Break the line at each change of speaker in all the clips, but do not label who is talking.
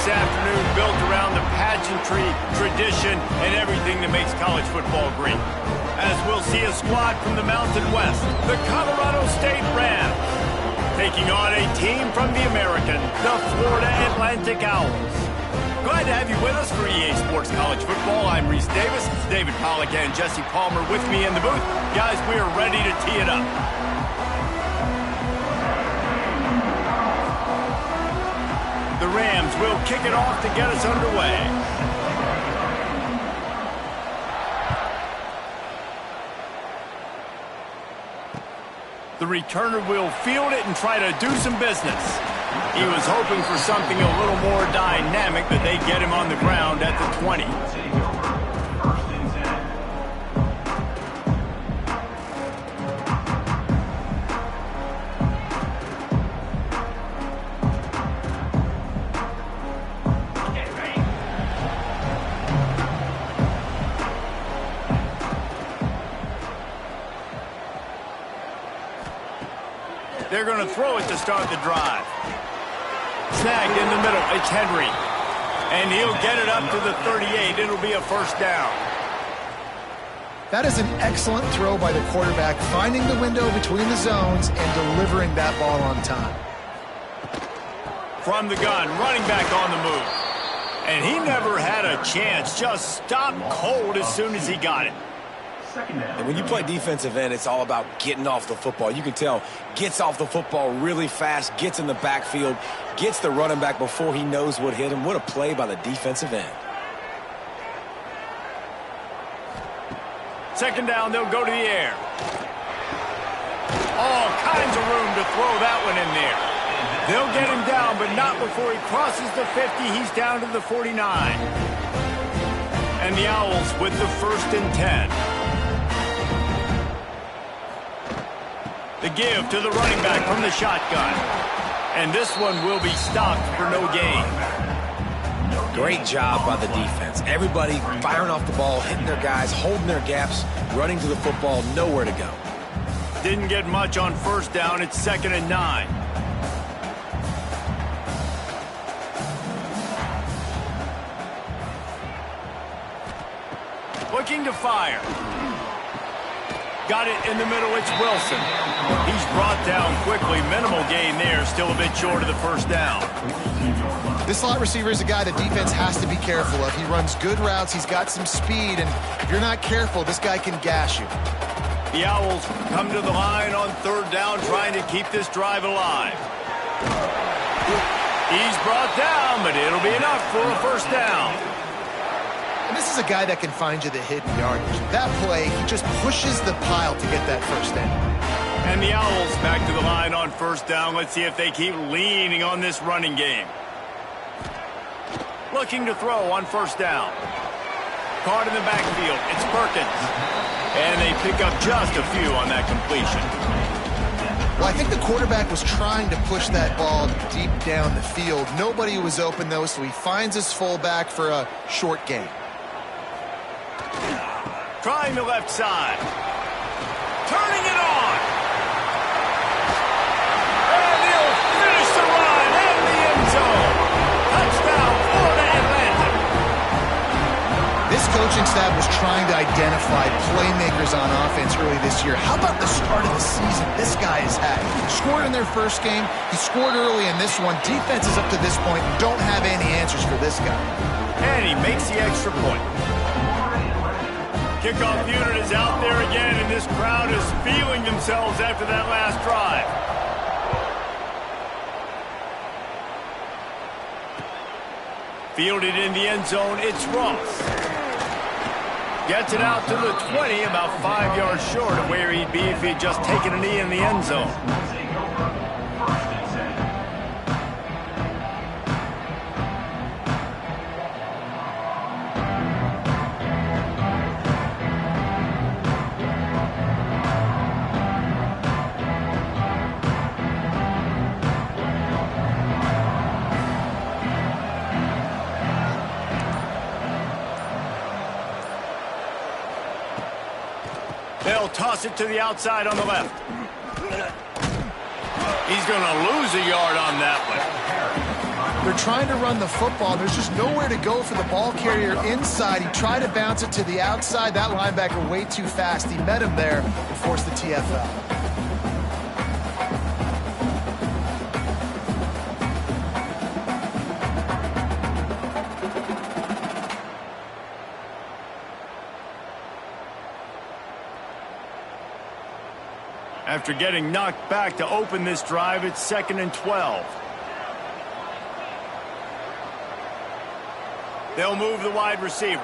this afternoon built around the pageantry, tradition, and everything that makes college football great. As we'll see a squad from the Mountain West, the Colorado State Rams, taking on a team from the American, the Florida Atlantic Owls. Glad to have you with us for EA Sports College Football. I'm Reese Davis. It's David Pollack and Jesse Palmer with me in the booth. Guys, we are ready to tee it up. The Rams will kick it off to get us underway. The returner will field it and try to do some business. He was hoping for something a little more dynamic, but they get him on the ground at the 20. They're going to throw it to start the drive. Snagged in the middle. It's Henry. And he'll get it up to the 38. It'll be a first down.
That is an excellent throw by the quarterback, finding the window between the zones and delivering that ball on time.
From the gun, running back on the move. And he never had a chance. Just stopped cold as soon as he got it.
And when you play defensive end, it's all about getting off the football. You can tell, gets off the football really fast, gets in the backfield, gets the running back before he knows what hit him. What a play by the defensive end.
Second down, they'll go to the air. All kinds of room to throw that one in there. They'll get him down, but not before he crosses the 50. He's down to the 49. And the Owls with the 1st and 10. The give to the running back from the shotgun. And this one will be stopped for no gain.
Great job by the defense. Everybody firing off the ball, hitting their guys, holding their gaps, running to the football, nowhere to go.
Didn't get much on first down. It's 2nd and 9. Looking to fire. Got it in the middle. It's Wilson. He's brought down quickly. Minimal gain there. Still a bit short of the first down.
This slot receiver is a guy the defense has to be careful of. He runs good routes. He's got some speed. And if you're not careful, this guy can gash you.
The Owls come to the line on 3rd down, trying to keep this drive alive. He's brought down, but it'll be enough for a first down.
And this is a guy that can find you the hidden yardage. That play, he just pushes the pile to get that first down.
And the Owls back to the line on 1st down. Let's see if they keep leaning on this running game. Looking to throw on 1st down. Caught in the backfield. It's Perkins. And they pick up just a few on that completion.
Well, I think the quarterback was trying to push that ball deep down the field. Nobody was open, though, so he finds his fullback for a short gain.
Trying the left side. Turning it on. And he'll finish the run in the end zone. Touchdown, Florida Atlantic.
This coaching staff was trying to identify playmakers on offense early this year. How about the start of the season this guy has had? Scored in their first game. He scored early in this one. Defenses up to this point don't have any answers for this guy.
And he makes the extra point. Kickoff unit is out there again, and this crowd is feeling themselves after that last drive. Fielded in the end zone, it's Ross. Gets it out to the 20, about 5 yards short of where he'd be if he'd just taken a knee in the end zone. They'll toss it to the outside on the left. He's going to lose a yard on that one.
They're trying to run the football. There's just nowhere to go for the ball carrier inside. He tried to bounce it to the outside. That linebacker way too fast. He met him there and forced the TFL.
After getting knocked back to open this drive, it's 2nd and 12. They'll move the wide receiver.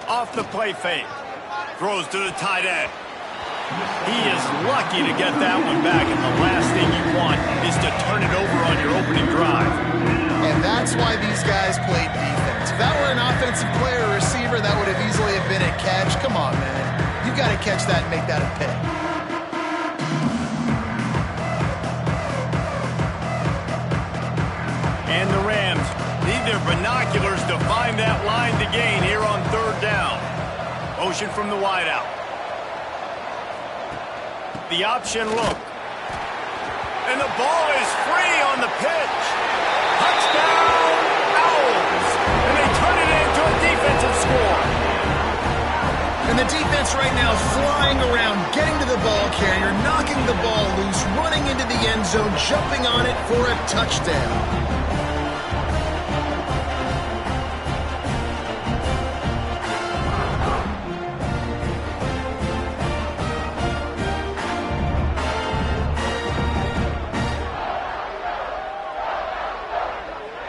Off the play fake. Throws to the tight end. He is lucky to get that one back, and the last thing you want is to turn it over on your opening drive.
And that's why these guys played defense. If that were an offensive player or receiver, that would have easily have been a catch. Come on, man. You got to catch that and make that a pick.
And the Rams need their binoculars to find that line to gain here on 3rd down. Motion from the wideout. The option look. And the ball is free on the pitch. Touchdown, Owls. And they turn it into a defensive score.
And the defense right now is flying around, getting to the ball carrier, knocking the ball loose, running into the end zone, jumping on it for a touchdown.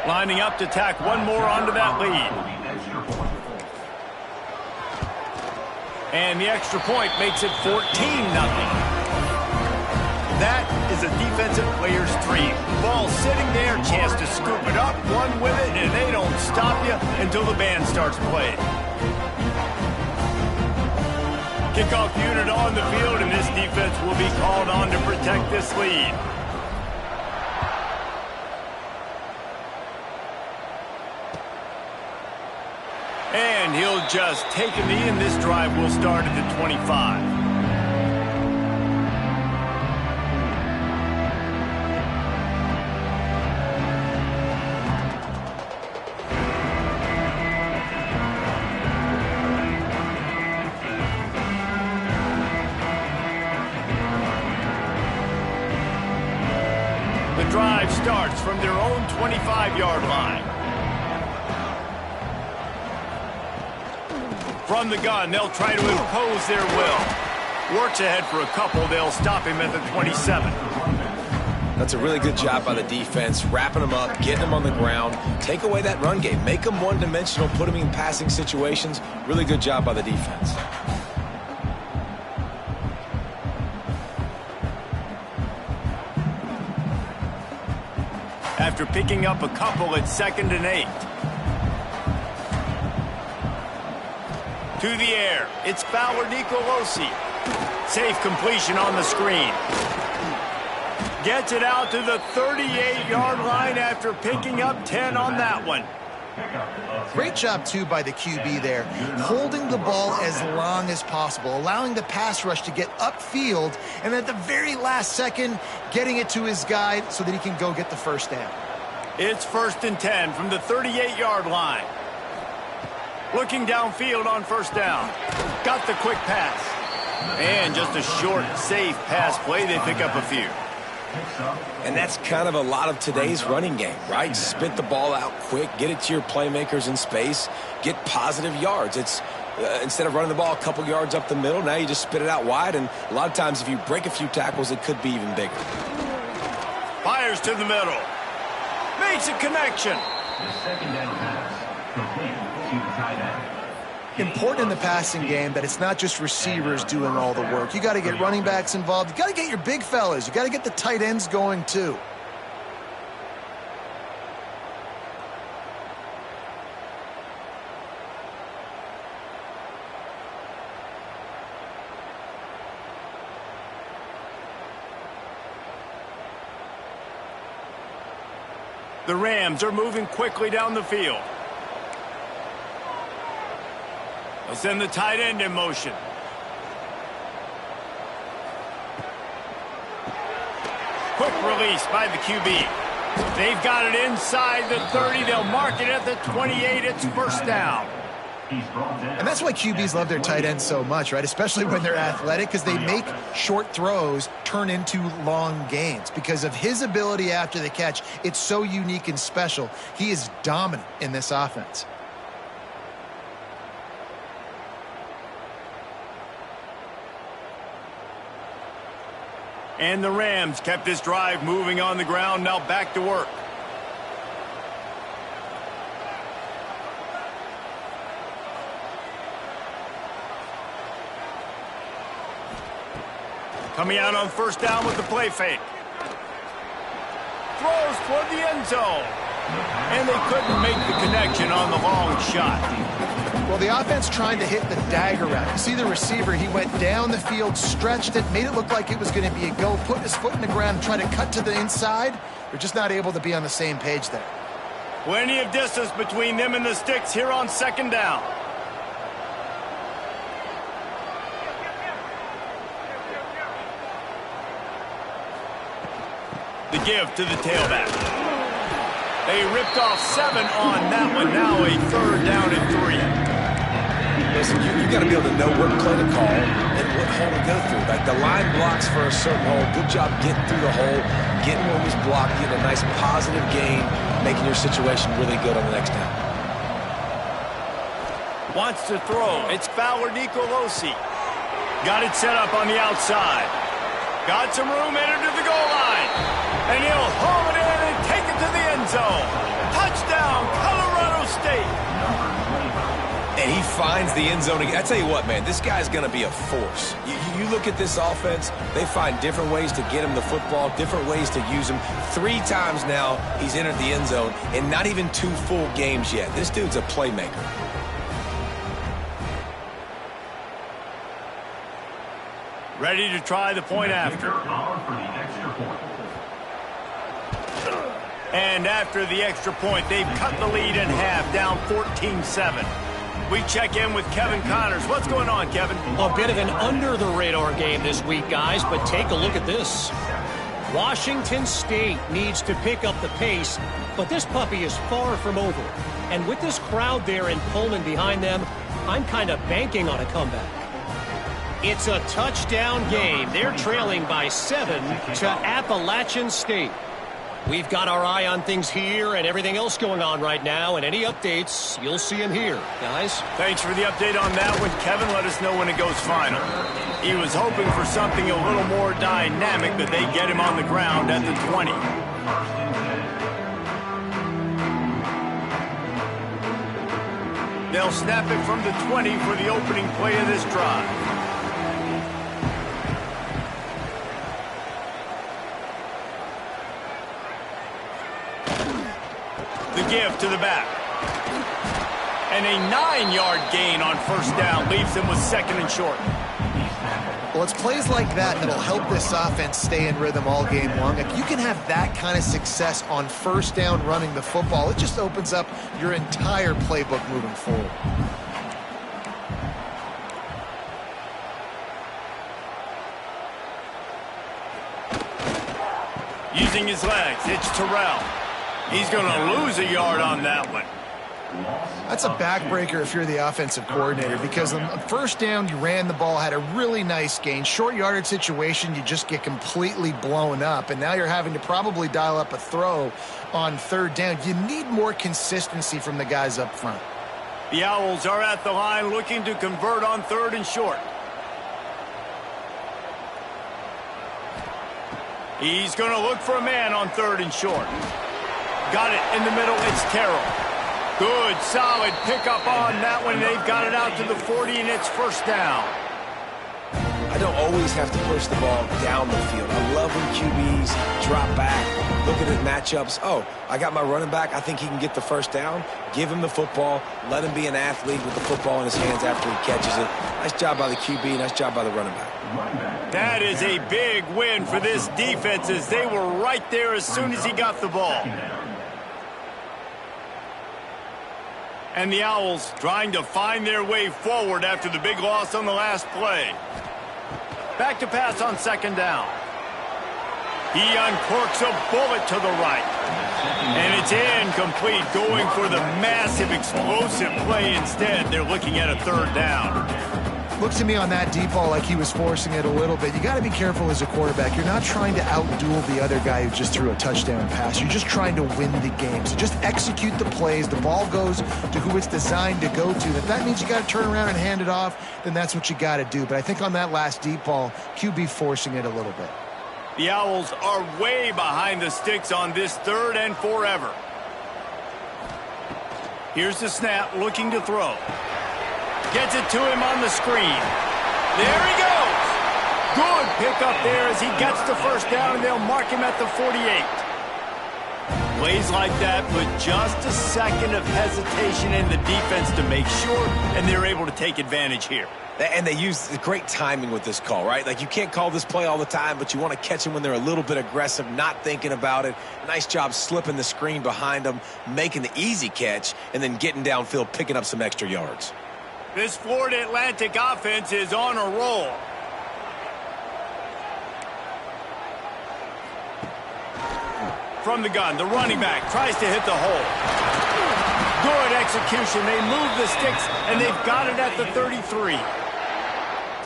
Lining up to tack one more onto that lead. And the extra point makes it 14-0. That is a defensive player's dream. Ball sitting there, chance to scoop it up, run with it, and they don't stop you until the band starts playing. Kickoff unit on the field, and this defense will be called on to protect this lead. And he'll just take a knee, and this drive will start at the 25. The drive starts from their own 25-yard line. From the gun, they'll try to impose their will. Works ahead for a couple. They'll stop him at the 27.
That's a really good job by the defense, wrapping them up, getting them on the ground, take away that run game, make them one-dimensional, put them in passing situations. Really good job by the defense.
After picking up a couple at 2nd and 8. To the air, it's Fowler Nicolosi. Safe completion on the screen. Gets it out to the 38-yard line after picking up 10 on that one.
Great job, too, by the QB there, holding the ball as long as possible, allowing the pass rush to get upfield, and at the very last second, getting it to his guy so that he can go get the first down.
It's 1st and 10 from the 38-yard line. Looking downfield on 1st down. Got the quick pass. And just a short, safe pass play. They pick up a few.
And that's kind of a lot of today's running game, right? Spit the ball out quick, get it to your playmakers in space, get positive yards. It's instead of running the ball a couple yards up the middle, now you just spit it out wide, and a lot of times if you break a few tackles, it could be even bigger.
Fires to the middle. Makes a connection.
The 2nd down pass, complete to the tight end.
Important in the passing game that it's not just receivers doing all the work. You got to get running backs involved. You got to get your big fellas. You got to get the tight ends going too.
The Rams are moving quickly down the field. They'll send the tight end in motion. Quick release by the QB. They've got it inside the 30. They'll mark it at the 28. It's first down.
And that's why QBs love their tight ends so much, right? Especially when they're athletic, because they make short throws turn into long gains. Because of his ability after the catch, it's so unique and special. He is dominant in this offense.
And the Rams kept this drive moving on the ground. Now back to work. Coming out on first down with the play fake. Throws toward the end zone. And they couldn't make the connection on the long shot.
Well, the offense trying to hit the dagger route. You see the receiver, he went down the field, stretched it, made it look like it was going to be a go, put his foot in the ground, and try to cut to the inside. They're just not able to be on the same page there.
Plenty of distance between them and the sticks here on second down. The give to the tailback. They ripped off 7 on that one. Now a third down and 3.
Listen, you got to be able to know what play to call and what hole to go through. Like the line blocks for a certain hole. Good job getting through the hole, getting what was blocked, getting a nice positive gain, making your situation really good on the next down.
Wants to throw. It's Fowler Nicolosi. Got it set up on the outside. Got some room, entered to the goal line. And he'll haul it in and take it to the end zone. Touchdown, Colorado State.
And he finds the end zone again. I tell you what, man, this guy's going to be a force. You look at this offense, they find different ways to get him the football, different ways to use him. 3 times now he's entered the end zone, and not even 2 full games yet. This dude's a playmaker.
Ready to try the point after. And after the extra point, they've cut the lead in half, down 14-7. We check in with Kevin Connors. What's going on, Kevin?
A bit of an under-the-radar game this week, guys, but take a look at this. Washington State needs to pick up the pace, but this puppy is far from over. And with this crowd there in Pullman behind them, I'm kind of banking on a comeback. It's a touchdown game. They're trailing by 7 to Appalachian State. We've got our eye on things here and everything else going on right now, and any updates, you'll see them here, guys.
Thanks for the update on that one, Kevin. Let us know when it goes final. He was hoping for something a little more dynamic, but they get him on the ground at the 20. They'll snap it from the 20 for the opening play of this drive. The give to the back. And a 9-yard gain on first down leaves them with second and short.
Well, it's plays like that that'll help this offense stay in rhythm all game long. If you can have that kind of success on first down running the football, it just opens up your entire playbook moving forward.
Using his legs, it's Terrell. He's going to lose a yard on that one.
That's a backbreaker if you're the offensive coordinator, because on first down, you ran the ball, had a really nice gain. Short yardage situation, you just get completely blown up, and now you're having to probably dial up a throw on third down. You need more consistency from the guys up front.
The Owls are at the line looking to convert on third and short. He's going to look for a man on third and short. Got it in the middle. It's Terrell. Good, solid pickup on that one. They've got it out to the 40, and it's first down.
I don't always have to push the ball down the field. I love when QBs drop back, looking at matchups. Oh, I got my running back. I think he can get the first down. Give him the football. Let him be an athlete with the football in his hands after he catches it. Nice job by the QB. Nice job by the running back.
That is a big win for this defense, as they were right there as soon as he got the ball. And the Owls trying to find their way forward after the big loss on the last play. Back to pass on second down. He uncorks a bullet to the right. And it's incomplete, going for the massive explosive play instead. They're looking at a third down.
Looks to me on that deep ball like he was forcing it a little bit. You got to be careful as a quarterback. You're not trying to outduel the other guy who just threw a touchdown pass. You're just trying to win the game. So just execute the plays. The ball goes to who it's designed to go to. If that means you got to turn around and hand it off, then that's what you got to do. But I think on that last deep ball, QB forcing it a little bit.
The Owls are way behind the sticks on this third and forever. Here's the snap, looking to throw. Gets it to him on the screen. There he goes. Good pickup there as he gets the first down, and they'll mark him at the 48. Plays like that with just a second of hesitation in the defense to make sure, and they're able to take advantage here.
And they use great timing with this call, right? Like, you can't call this play all the time, but you want to catch them when they're a little bit aggressive, not thinking about it. Nice job slipping the screen behind them, making the easy catch, and then getting downfield, picking up some extra yards.
This Florida Atlantic offense is on a roll. From the gun, the running back tries to hit the hole. Good execution. They move the sticks, and they've got it at the 33.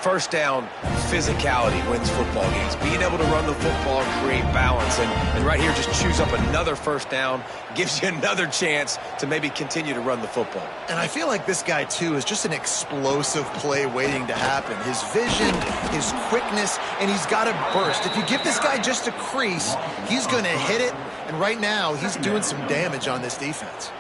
First down, physicality wins football games. Being able to run the football and create balance. And right here, just choose up another first down, gives you another chance to maybe continue to run the football.
And I feel like this guy, too, is just an explosive play waiting to happen. His vision, his quickness, and he's got a burst. If you give this guy just a crease, he's going to hit it. And right now, he's doing some damage on this defense.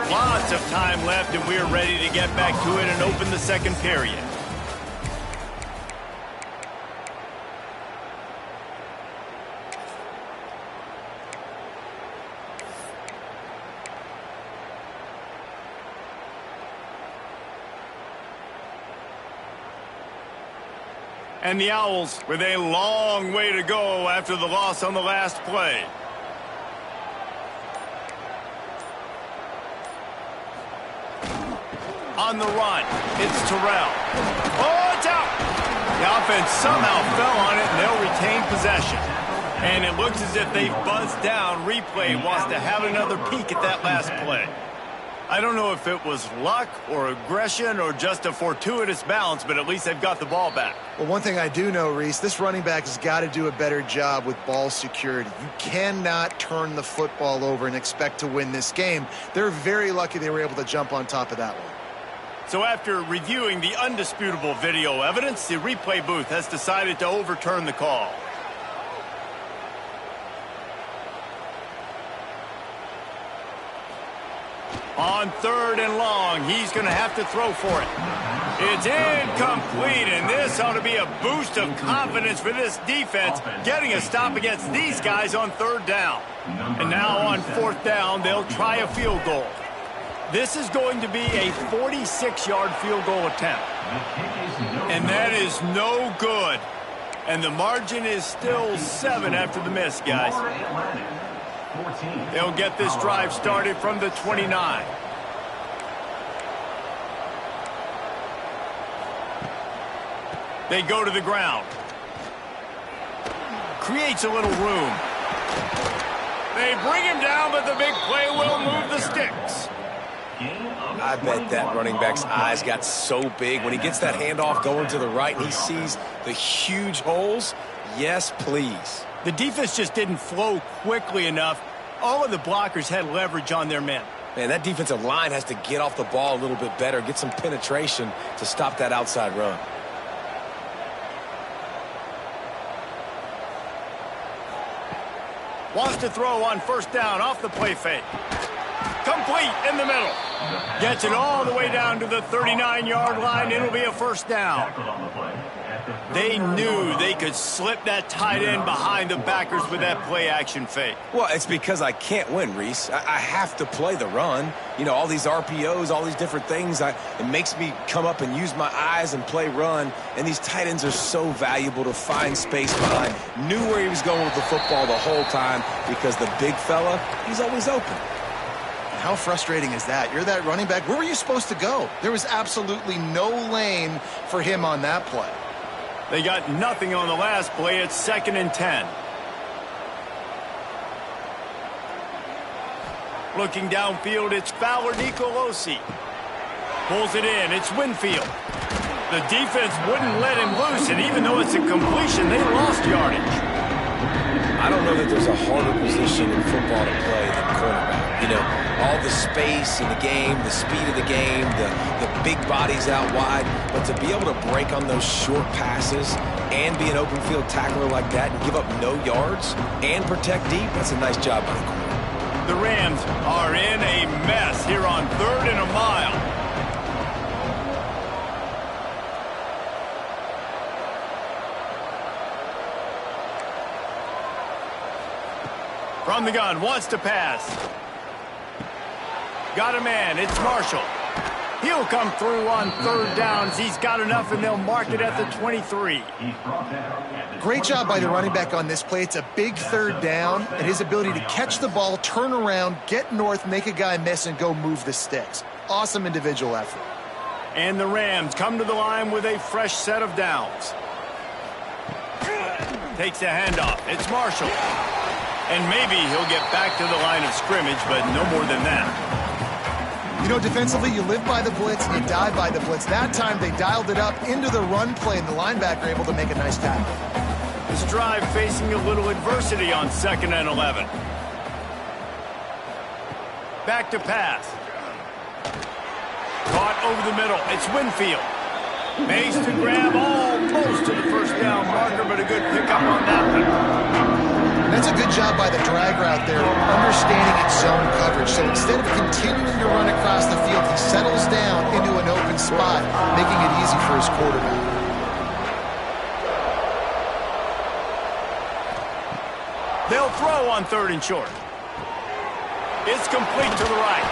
Lots of time left, and we're ready to get back to it and open the second period. And the Owls with a long way to go after the loss on the last play. On the run, it's Terrell. Oh, it's out! The offense somehow fell on it, and they'll retain possession. And it looks as if they've buzzed down. Replay wants to have another peek at that last play. I don't know if it was luck or aggression or just a fortuitous bounce, but at least they've got the ball back.
Well, one thing I do know, Reese, this running back has got to do a better job with ball security. You cannot turn the football over and expect to win this game. They're very lucky they were able to jump on top of that one.
So after reviewing the undisputable video evidence, the replay booth has decided to overturn the call. On third and long, he's going to have to throw for it. It's incomplete, and this ought to be a boost of confidence for this defense, getting a stop against these guys on third down. And now on fourth down, they'll try a field goal. This is going to be a 46-yard field goal attempt. And that is no good. And the margin is still 7 after the miss, guys. They'll get this drive started from the 29. They go to the ground. Creates a little room. They bring him down, but the big play will move the sticks.
I bet that running back's eyes got so big when he gets that handoff going to the right and he sees the huge holes. Yes, please.
The defense just didn't flow quickly enough. All of the blockers had leverage on their men.
Man, that defensive line has to get off the ball a little bit better, get some penetration to stop that outside run.
Wants to throw on first down off the play fake. Complete in the middle. Gets it all the way down to the 39-yard line. It'll be a first down. They knew they could slip that tight end behind the backers with that play-action fake.
Well, it's because I can't win, Reese. I have to play the run. You know, all these RPOs, all these different things, it makes me come up and use my eyes and play run. And these tight ends are so valuable to find space behind. Knew where he was going with the football the whole time because the big fella, he's always open.
How frustrating is that? You're that running back. Where were you supposed to go? There was absolutely no lane for him on that play.
They got nothing on the last play. It's 2nd and 10. Looking downfield, it's Fowler Nicolosi. Pulls it in. It's Winfield. The defense wouldn't let him loose, and even though it's a completion, they lost yardage.
I don't know that there's a harder position in football to play than cornerback. You know, all the space in the game, the speed of the game, the big bodies out wide. But to be able to break on those short passes and be an open field tackler like that and give up no yards and protect deep, that's a nice job by the corner.
The Rams are in a mess here on 3rd and a mile. From the gun, wants to pass. Got a man, it's Marshall. He'll come through on 3rd downs. He's got enough, and they'll mark it at the 23.
Great job by the running back on this play. It's a big 3rd down, and his ability to catch the ball, turn around, get north, make a guy miss, and go move the sticks. Awesome individual effort.
And the Rams come to the line with a fresh set of downs. Takes a handoff. It's Marshall. And maybe he'll get back to the line of scrimmage, but no more than that.
You know, defensively, you live by the blitz, you die by the blitz. That time, they dialed it up into the run play, and the linebacker able to make a nice tackle.
This drive facing a little adversity on 2nd and 11. Back to pass. Caught over the middle. It's Winfield. Makes to grab almost to the 1st down marker, but a good pickup on that one.
That's a good job by the drag route there, understanding its zone coverage. So instead of continuing to run across the field, he settles down into an open spot, making it easy for his quarterback.
They'll throw on 3rd and short. It's complete to the right.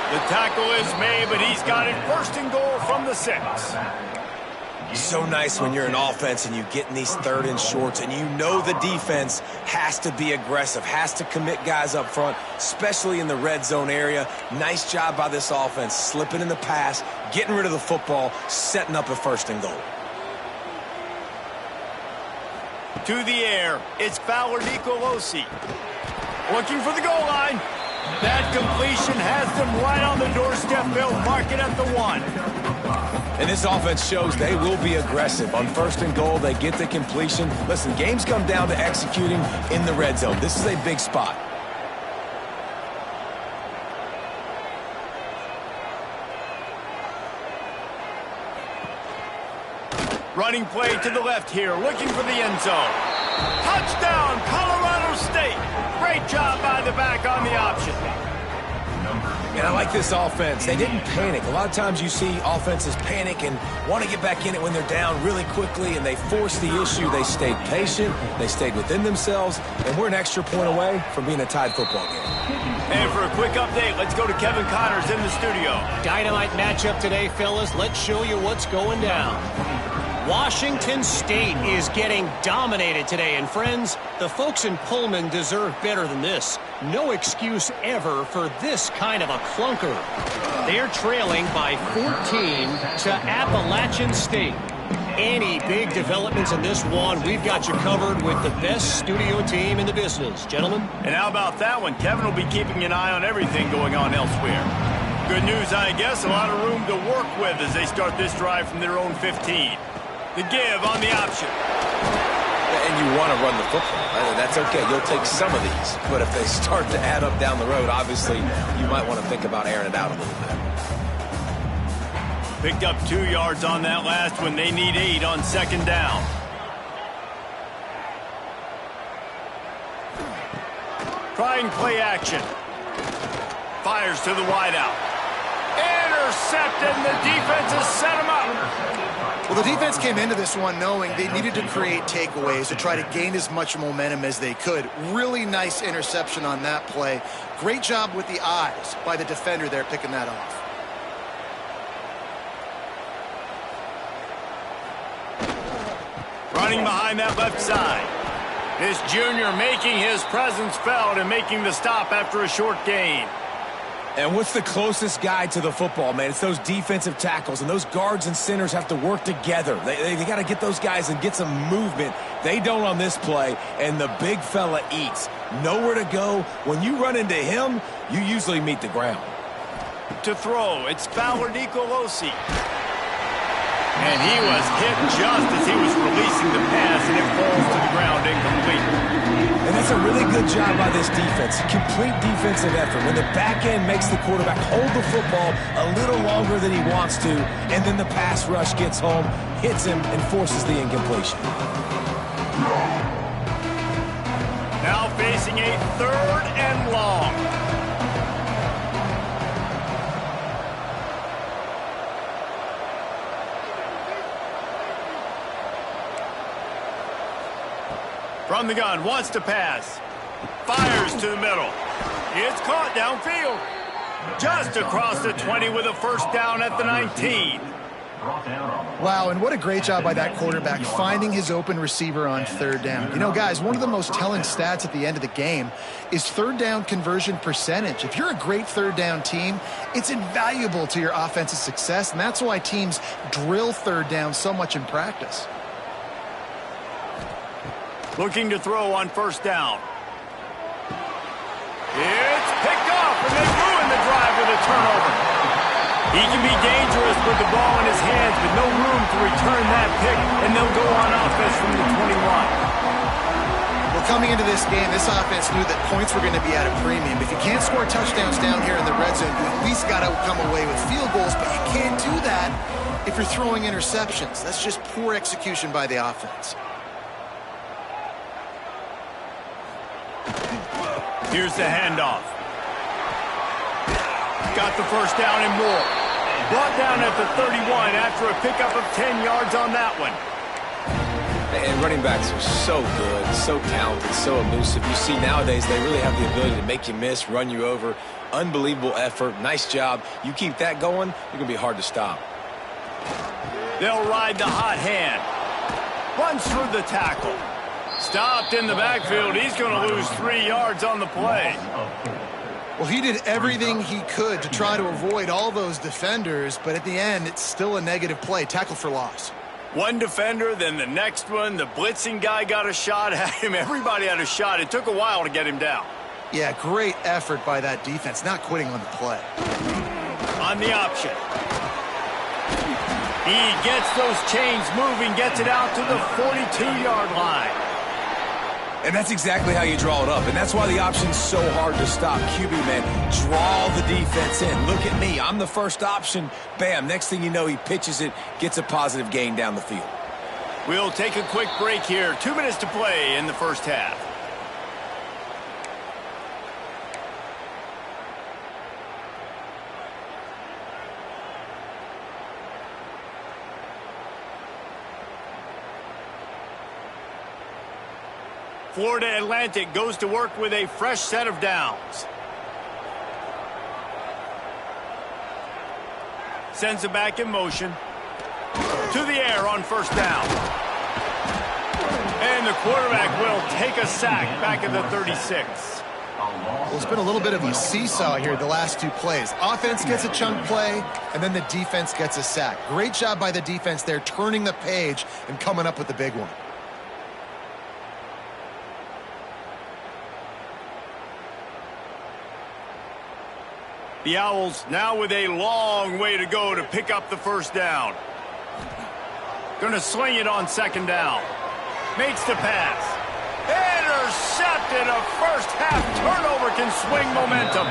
The tackle is made, but he's got it 1st and goal from the 6.
So nice when you're an offense and you get in these 3rd and shorts and you know the defense has to be aggressive, has to commit guys up front, especially in the red zone area. Nice job by this offense, slipping in the pass, getting rid of the football, setting up a 1st and goal.
To the air, it's Fowler Nicolosi. Looking for the goal line. That completion has them right on the doorstep. They'll mark it at the 1.
And this offense shows they will be aggressive. On 1st and goal, they get the completion. Listen, games come down to executing in the red zone. This is a big spot.
Running play to the left here, looking for the end zone. Touchdown, Colorado State. Great job by the back on the option.
And I like this offense. They didn't panic. A lot of times you see offenses panic and want to get back in it when they're down really quickly, and they force the issue. They stayed patient. They stayed within themselves, and we're an extra point away from being a tied football game.
And for a quick update, let's go to Kevin Connors in the studio.
Dynamite matchup today, fellas. Let's show you what's going down. Washington State is getting dominated today. And friends, the folks in Pullman deserve better than this. No excuse ever for this kind of a clunker. They're trailing by 14 to Appalachian State. Any big developments in this one, we've got you covered with the best studio team in the business. Gentlemen?
And how about that one? Kevin will be keeping an eye on everything going on elsewhere. Good news, I guess. A lot of room to work with as they start this drive from their own 15. The give on the option.
And you want to run the football. That's okay. You'll take some of these. But if they start to add up down the road, obviously, you might want to think about airing it out a little bit.
Picked up 2 yards on that last one. They need 8 on 2nd down. Trying play action. Fires to the wideout. Intercepted, and the defense has set him up.
Well, the defense came into this one knowing they needed to create takeaways to try to gain as much momentum as they could. Really nice interception on that play. Great job with the eyes by the defender there picking that off.
Running behind that left side. This junior making his presence felt and making the stop after a short gain.
And what's the closest guy to the football, man? It's those defensive tackles, and those guards and centers have to work together. They got to get those guys and get some movement. They don't on this play, and the big fella eats. Nowhere to go. When you run into him, you usually meet the ground.
To throw, it's Fowler Nicolosi. And he was hit just as he was releasing the pass, and it falls to the ground incomplete.
And that's a really good job by this defense. Complete defensive effort. When the back end makes the quarterback hold the football a little longer than he wants to, and then the pass rush gets home, hits him, and forces the incompletion.
Now facing a 3rd and long. From the gun, wants to pass. Fires to the middle. It's caught downfield. Just across the 20 with a first down at the 19.
Wow, and what a great job by that quarterback finding his open receiver on 3rd down. You know, guys, one of the most telling stats at the end of the game is 3rd down conversion percentage. If you're a great 3rd down team, it's invaluable to your offensive success, and that's why teams drill 3rd down so much in practice.
Looking to throw on first down. It's picked off, and they ruin the drive with a turnover. He can be dangerous with the ball in his hands, but no room to return that pick, and they'll go on offense from the 21.
Well, coming into this game, this offense knew that points were going to be at a premium. If you can't score touchdowns down here in the red zone, you at least got to come away with field goals, but you can't do that if you're throwing interceptions. That's just poor execution by the offense.
Here's the handoff. Got the first down and more. Brought down at the 31 after a pickup of 10 yards on that one.
And running backs are so good, so talented, so elusive. You see nowadays they really have the ability to make you miss, run you over. Unbelievable effort. Nice job. You keep that going, you're going to be hard to stop.
They'll ride the hot hand. Runs through the tackle. Stopped in the backfield. He's going to lose 3 yards on the play.
Well, he did everything he could to try to avoid all those defenders, but at the end, it's still a negative play. Tackle for loss.
One defender, then the next one. The blitzing guy got a shot at him. Everybody had a shot. It took a while to get him down.
Yeah, great effort by that defense, not quitting on the play.
On the option. He gets those chains moving, gets it out to the 42-yard line.
And that's exactly how you draw it up. And that's why the option's so hard to stop. QB, man, draw the defense in. Look at me. I'm the first option. Bam. Next thing you know, he pitches it, gets a positive gain down the field.
We'll take a quick break here. 2 minutes to play in the first half. Florida Atlantic goes to work with a fresh set of downs. Sends it back in motion. To the air on first down. And the quarterback will take a sack back at the 36.
Well, it's been a little bit of a seesaw here the last 2 plays. Offense gets a chunk play, and then the defense gets a sack. Great job by the defense there, turning the page and coming up with the big one.
The Owls now with a long way to go to pick up the first down. Going to sling it on second down. Makes the pass. Intercepted. A first half turnover can swing momentum.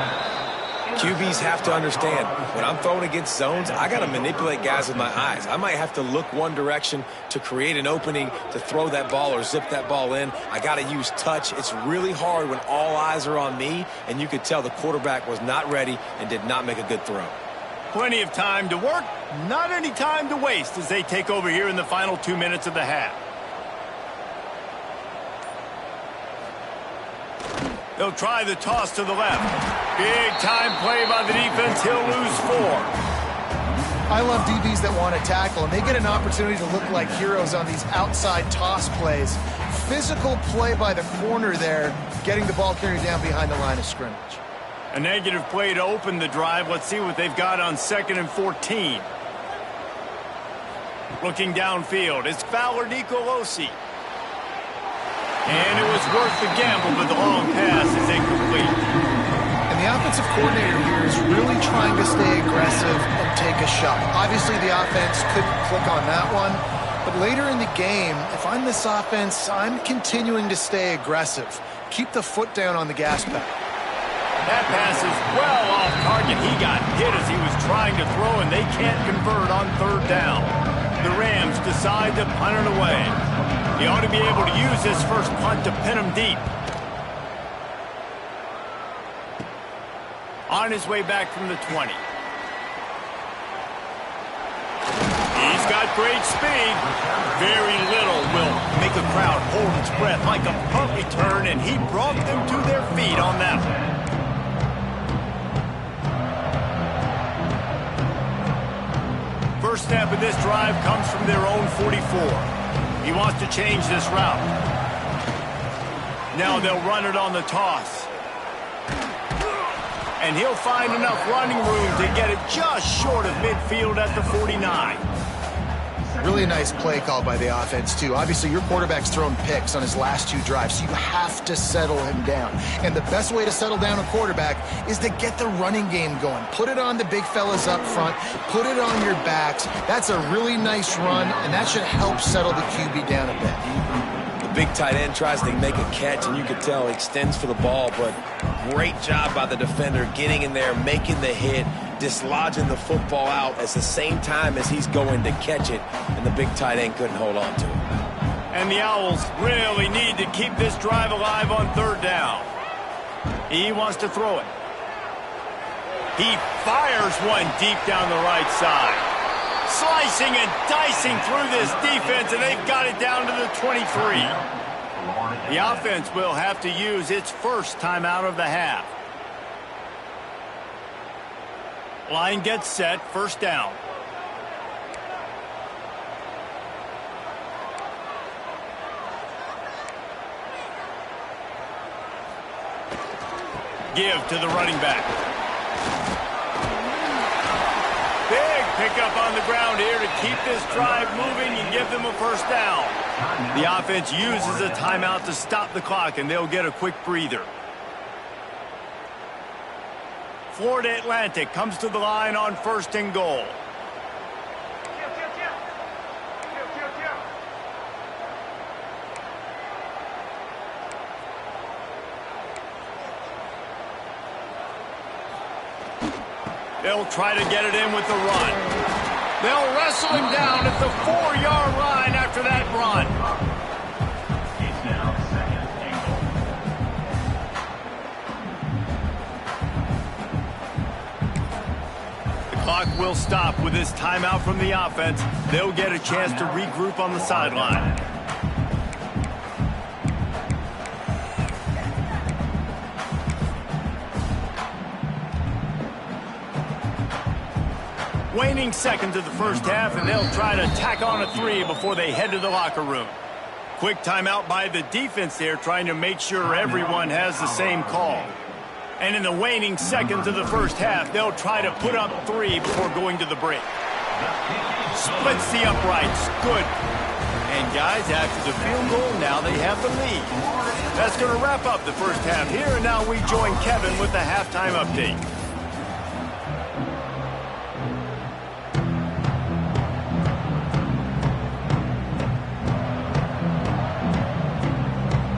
QBs have to understand, when I'm throwing against zones, I got to manipulate guys with my eyes. I might have to look one direction to create an opening to throw that ball or zip that ball in. I got to use touch. It's really hard when all eyes are on me, and you could tell the quarterback was not ready and did not make a good throw.
Plenty of time to work, not any time to waste as they take over here in the final 2 minutes of the half. They'll try the toss to the left. Big time play by the defense. He'll lose 4.
I love DBs that want to tackle, and they get an opportunity to look like heroes on these outside toss plays. Physical play by the corner there, getting the ball carried down behind the line of scrimmage.
A negative play to open the drive. Let's see what they've got on 2nd and 14. Looking downfield, it's Fowler Nicolosi. And it was worth the gamble, but the long pass is incomplete.
And the offensive coordinator here is really trying to stay aggressive and take a shot. Obviously, the offense couldn't click on that one. But later in the game, if I'm this offense, I'm continuing to stay aggressive. Keep the foot down on the gas pedal.
That pass is well off target. He got hit as he was trying to throw, and they can't convert on 3rd down. The Rams decide to punt it away. He ought to be able to use this first punt to pin him deep. On his way back from the 20. He's got great speed. Very little will make a crowd hold its breath like a punt return, and he brought them to their feet on that one. First snap of this drive comes from their own 44. He wants to change this route. Now they'll run it on the toss. And he'll find enough running room to get it just short of midfield at the 49.
Really nice play call by the offense, too. Obviously, your quarterback's thrown picks on his last 2 drives, so you have to settle him down. And the best way to settle down a quarterback is to get the running game going. Put it on the big fellas up front. Put it on your backs. That's a really nice run, and that should help settle the QB down a bit.
The big tight end tries to make a catch, and you can tell he extends for the ball, but great job by the defender getting in there, making the hit, dislodging the football out at the same time as he's going to catch it, and the big tight end couldn't hold on to it.
And the Owls really need to keep this drive alive on 3rd down. He wants to throw it. He fires one deep down the right side. Slicing and dicing through this defense, and they've got it down to the 23. The offense will have to use its first timeout of the half. Line gets set, 1st down. Give to the running back. Big pickup on the ground here to keep this drive moving and give them a 1st down. The offense uses a timeout to stop the clock, and they'll get a quick breather. Florida Atlantic comes to the line on 1st and goal. They'll try to get it in with the run. They'll wrestle him down at the 4-yard line after that run.
It's now 2nd and goal.
The clock will stop with this timeout from the offense. They'll get a chance to regroup on the sideline. Waning seconds of the first half, and they'll try to tack on a 3 before they head to the locker room. Quick timeout by the defense there, trying to make sure everyone has the same call. And in the waning seconds of the first half, they'll try to put up 3 before going to the break. Splits the uprights. Good. And guys, after the field goal, now they have the lead. That's going to wrap up the first half here, and now we join Kevin with the halftime update.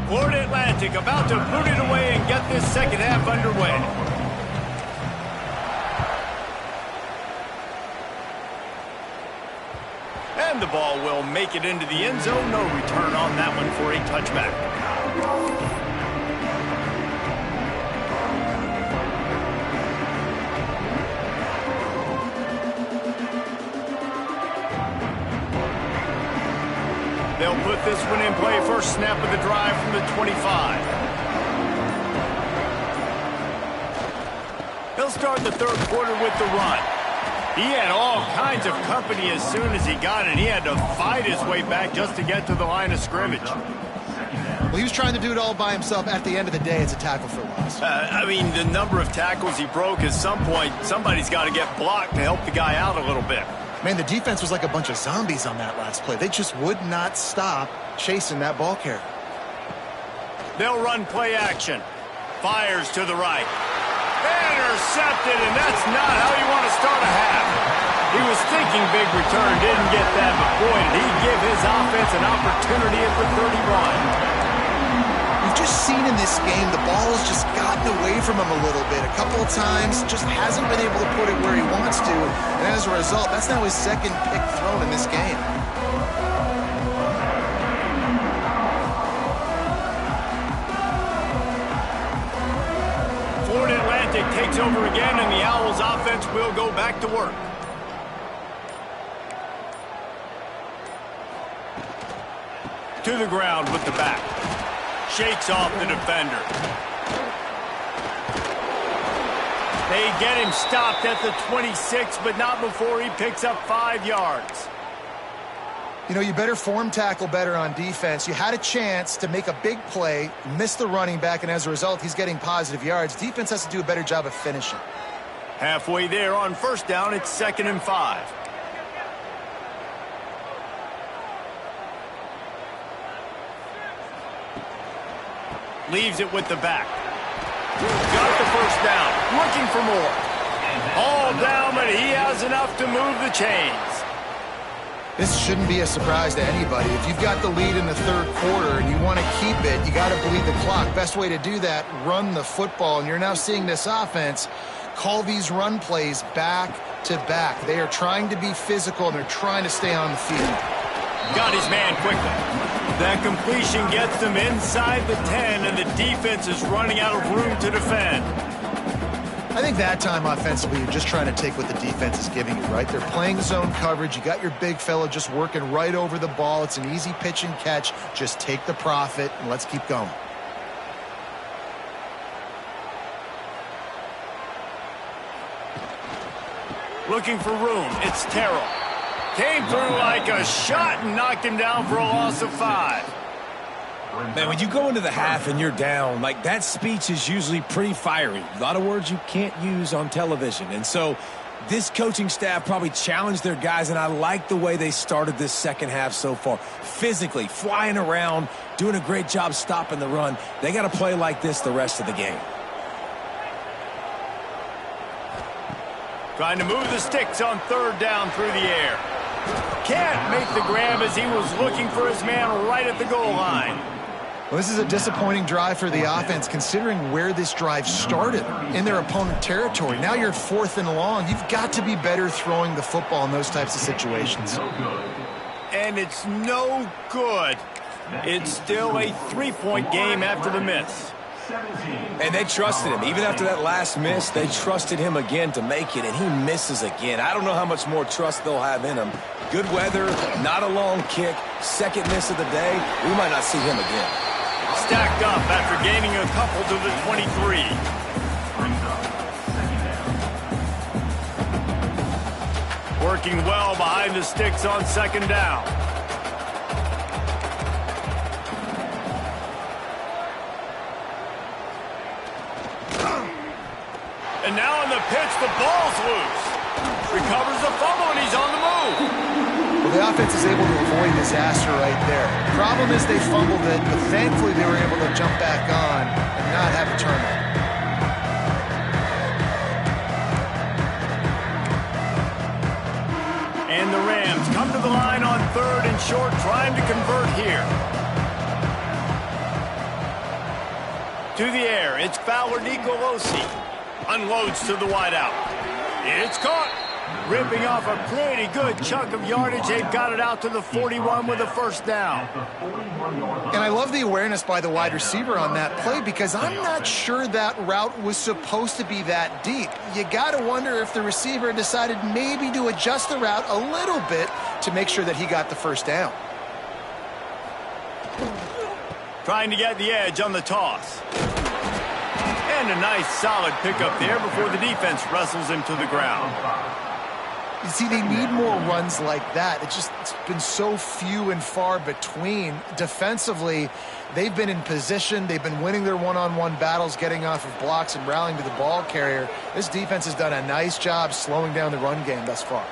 Florida Atlantic about to boot it away and get this second half underway. And the ball will make it into the end zone. No return on that one for a touchback. They'll put this one in play first snap of the drive from the 25. He'll start the third quarter with the run. He had all kinds of company as soon as he got it. He had to fight his way back just to get to the line of scrimmage.
Well, he was trying to do it all by himself. At the end of the day, it's a tackle for loss.
I mean, the number of tackles he broke, at some point, somebody's got to get blocked to help the guy out a little bit.
Man, the defense was like a bunch of zombies on that last play. They just would not stop chasing that ball carrier.
They'll run play action. Fires to the right. Intercepted, and that's not how you want to start a half. He was thinking big return, didn't get that, but boy, did he give his offense an opportunity at the 31.
We've just seen in this game the ball has just gotten away from him a little bit. A couple of times, just hasn't been able to put it where he wants to, and as a result, that's now his second pick thrown in this game.
Takes over again, and the Owls offense will go back to work. To the ground with the back. Shakes off the defender. They get him stopped at the 26, but not before he picks up 5 yards.
You know, you better form tackle better on defense. You had a chance to make a big play, miss the running back, and as a result, he's getting positive yards. Defense has to do a better job of finishing.
Halfway there on first down, it's 2nd and 5. Leaves it with the back. Got the first down. Looking for more. All down, but he has enough to move the chains.
This shouldn't be a surprise to anybody. If you've got the lead in the third quarter and you want to keep it, you got to bleed the clock. Best way to do that, run the football. And you're now seeing this offense call these run plays back to back. They are trying to be physical, and they're trying to stay on the field.
Got his man quickly. That completion gets them inside the 10, and the defense is running out of room to defend.
I think that time offensively, you're just trying to take what the defense is giving you, right? They're playing zone coverage. You got your big fella just working right over the ball. It's an easy pitch and catch. Just take the profit, and let's keep going.
Looking for room. It's Terrell. Came through like a shot and knocked him down for a loss of 5.
Man, when you go into the half and you're down, like, that speech is usually pretty fiery. A lot of words you can't use on television. And so this coaching staff probably challenged their guys, and I like the way they started this second half so far. Physically, flying around, doing a great job stopping the run. They got to play like this the rest of the game.
Trying to move the sticks on third down through the air. Can't make the grab as he was looking for his man right at the goal line.
Well, this is a disappointing drive for the offense, considering where this drive started, in their opponent territory. Now you're 4th and long. You've got to be better throwing the football in those types of situations.
And it's no good. It's still a 3-point game after the miss.
And they trusted him. Even after that last miss, they trusted him again to make it, and he misses again. I don't know how much more trust they'll have in him. Good weather, not a long kick, second miss of the day. We might not see him again.
Stacked up after gaining a couple to the 23. Working well behind the sticks on second down. And now in the pitch, the ball's loose. Recovers the fumble, and he's on the move.
Well, the offense is able to avoid disaster right there. The problem is they fumbled it, but thankfully they were able to jump back on and not have a turnover.
And the Rams come to the line on 3rd and short, trying to convert here. To the air, it's Fowler Nicolosi. Unloads to the wideout. It's caught. Ripping off a pretty good chunk of yardage. They've got it out to the 41 with a first down.
And I love the awareness by the wide receiver on that play, because I'm not sure that route was supposed to be that deep. You got to wonder if the receiver decided maybe to adjust the route a little bit to make sure that he got the first down.
Trying to get the edge on the toss. And a nice solid pickup there before the defense wrestles him to the ground.
You see, they need more runs like that. It's been so few and far between. Defensively, they've been in position. They've been winning their one-on-one battles, getting off of blocks and rallying to the ball carrier. This defense has done a nice job slowing down the run game thus far.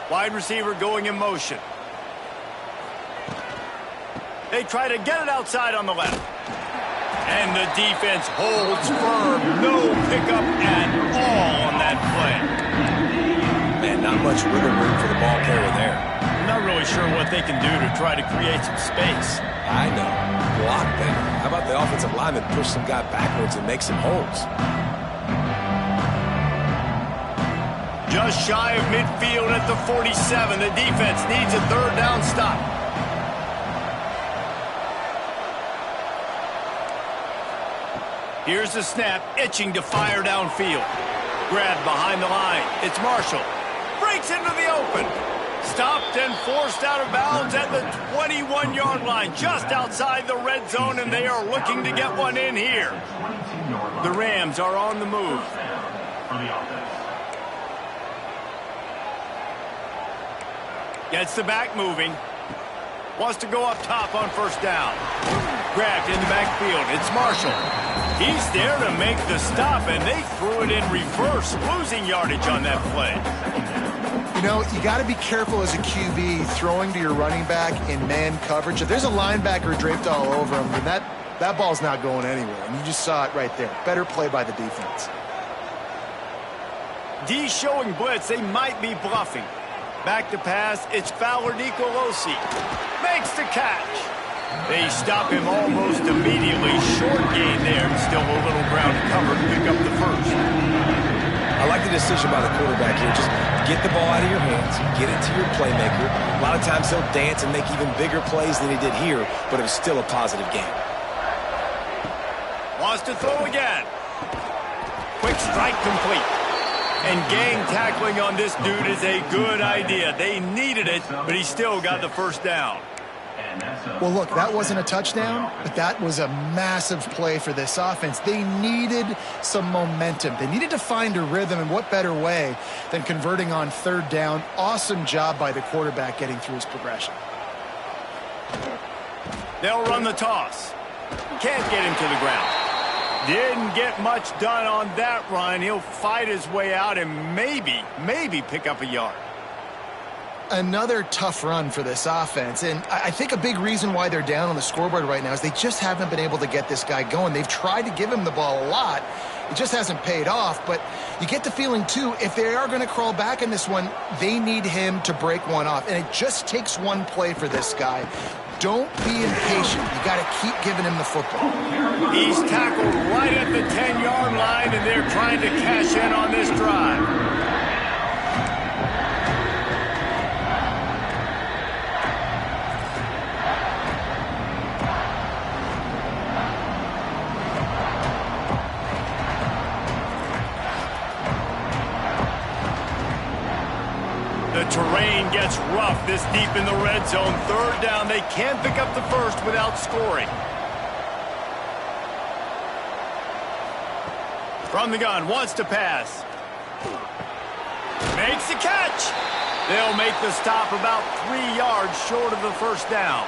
Wide receiver going in motion. They try to get it outside on the left. And the defense holds firm. No pickup at all on that play.
Man, not much wiggle room for the ball carrier there.
I'm not really sure what they can do to try to create some space.
I know. Block better. How about the offensive lineman push some guy backwards and make some holes?
Just shy of midfield at the 47. The defense needs a third down stop. Here's the snap, itching to fire downfield. Grabbed behind the line. It's Marshall. Breaks into the open. Stopped and forced out of bounds at the 21-yard line, just outside the red zone, and they are looking to get one in here. The Rams are on the move. Gets the back moving. Wants to go up top on first down. Grabbed in the backfield. It's Marshall. He's there to make the stop, and they threw it in reverse, losing yardage on that play.
You know, you got to be careful as a QB throwing to your running back in man coverage. If there's a linebacker draped all over him, then that ball's not going anywhere, and you just saw it right there. Better play by the defense.
D showing blitz. They might be bluffing. Back to pass. It's Fowler Nicolosi. Makes the catch. They stop him almost immediately. Short gain there. Still a little ground to cover to pick up the first.
I like the decision by the quarterback here. Just get the ball out of your hands. Get it to your playmaker. A lot of times he'll dance and make even bigger plays than he did here, but it was still a positive game.
Wants to throw again. Quick strike complete. And gang tackling on this dude is a good idea. They needed it, but he still got the first down.
Well, look, that wasn't a touchdown, but that was a massive play for this offense. They needed some momentum. They needed to find a rhythm, and what better way than converting on third down. Awesome job by the quarterback getting through his progression.
They'll run the toss. Can't get him to the ground. Didn't get much done on that run. He'll fight his way out and maybe pick up a yard.
Another tough run for this offense, and I think a big reason why they're down on the scoreboard right now is they just haven't been able to get this guy going. They've tried to give him the ball a lot. It just hasn't paid off, but you get the feeling, too, if they are going to crawl back in this one, they need him to break one off, and it just takes one play for this guy. Don't be impatient. You got to keep giving him the football.
He's tackled right at the 10-yard line, and they're trying to cash in on this drive. The terrain gets rough this deep in the red zone. Third down, they can't pick up the first without scoring. From the gun, wants to pass. Makes the catch. They'll make the stop about 3 yards short of the first down.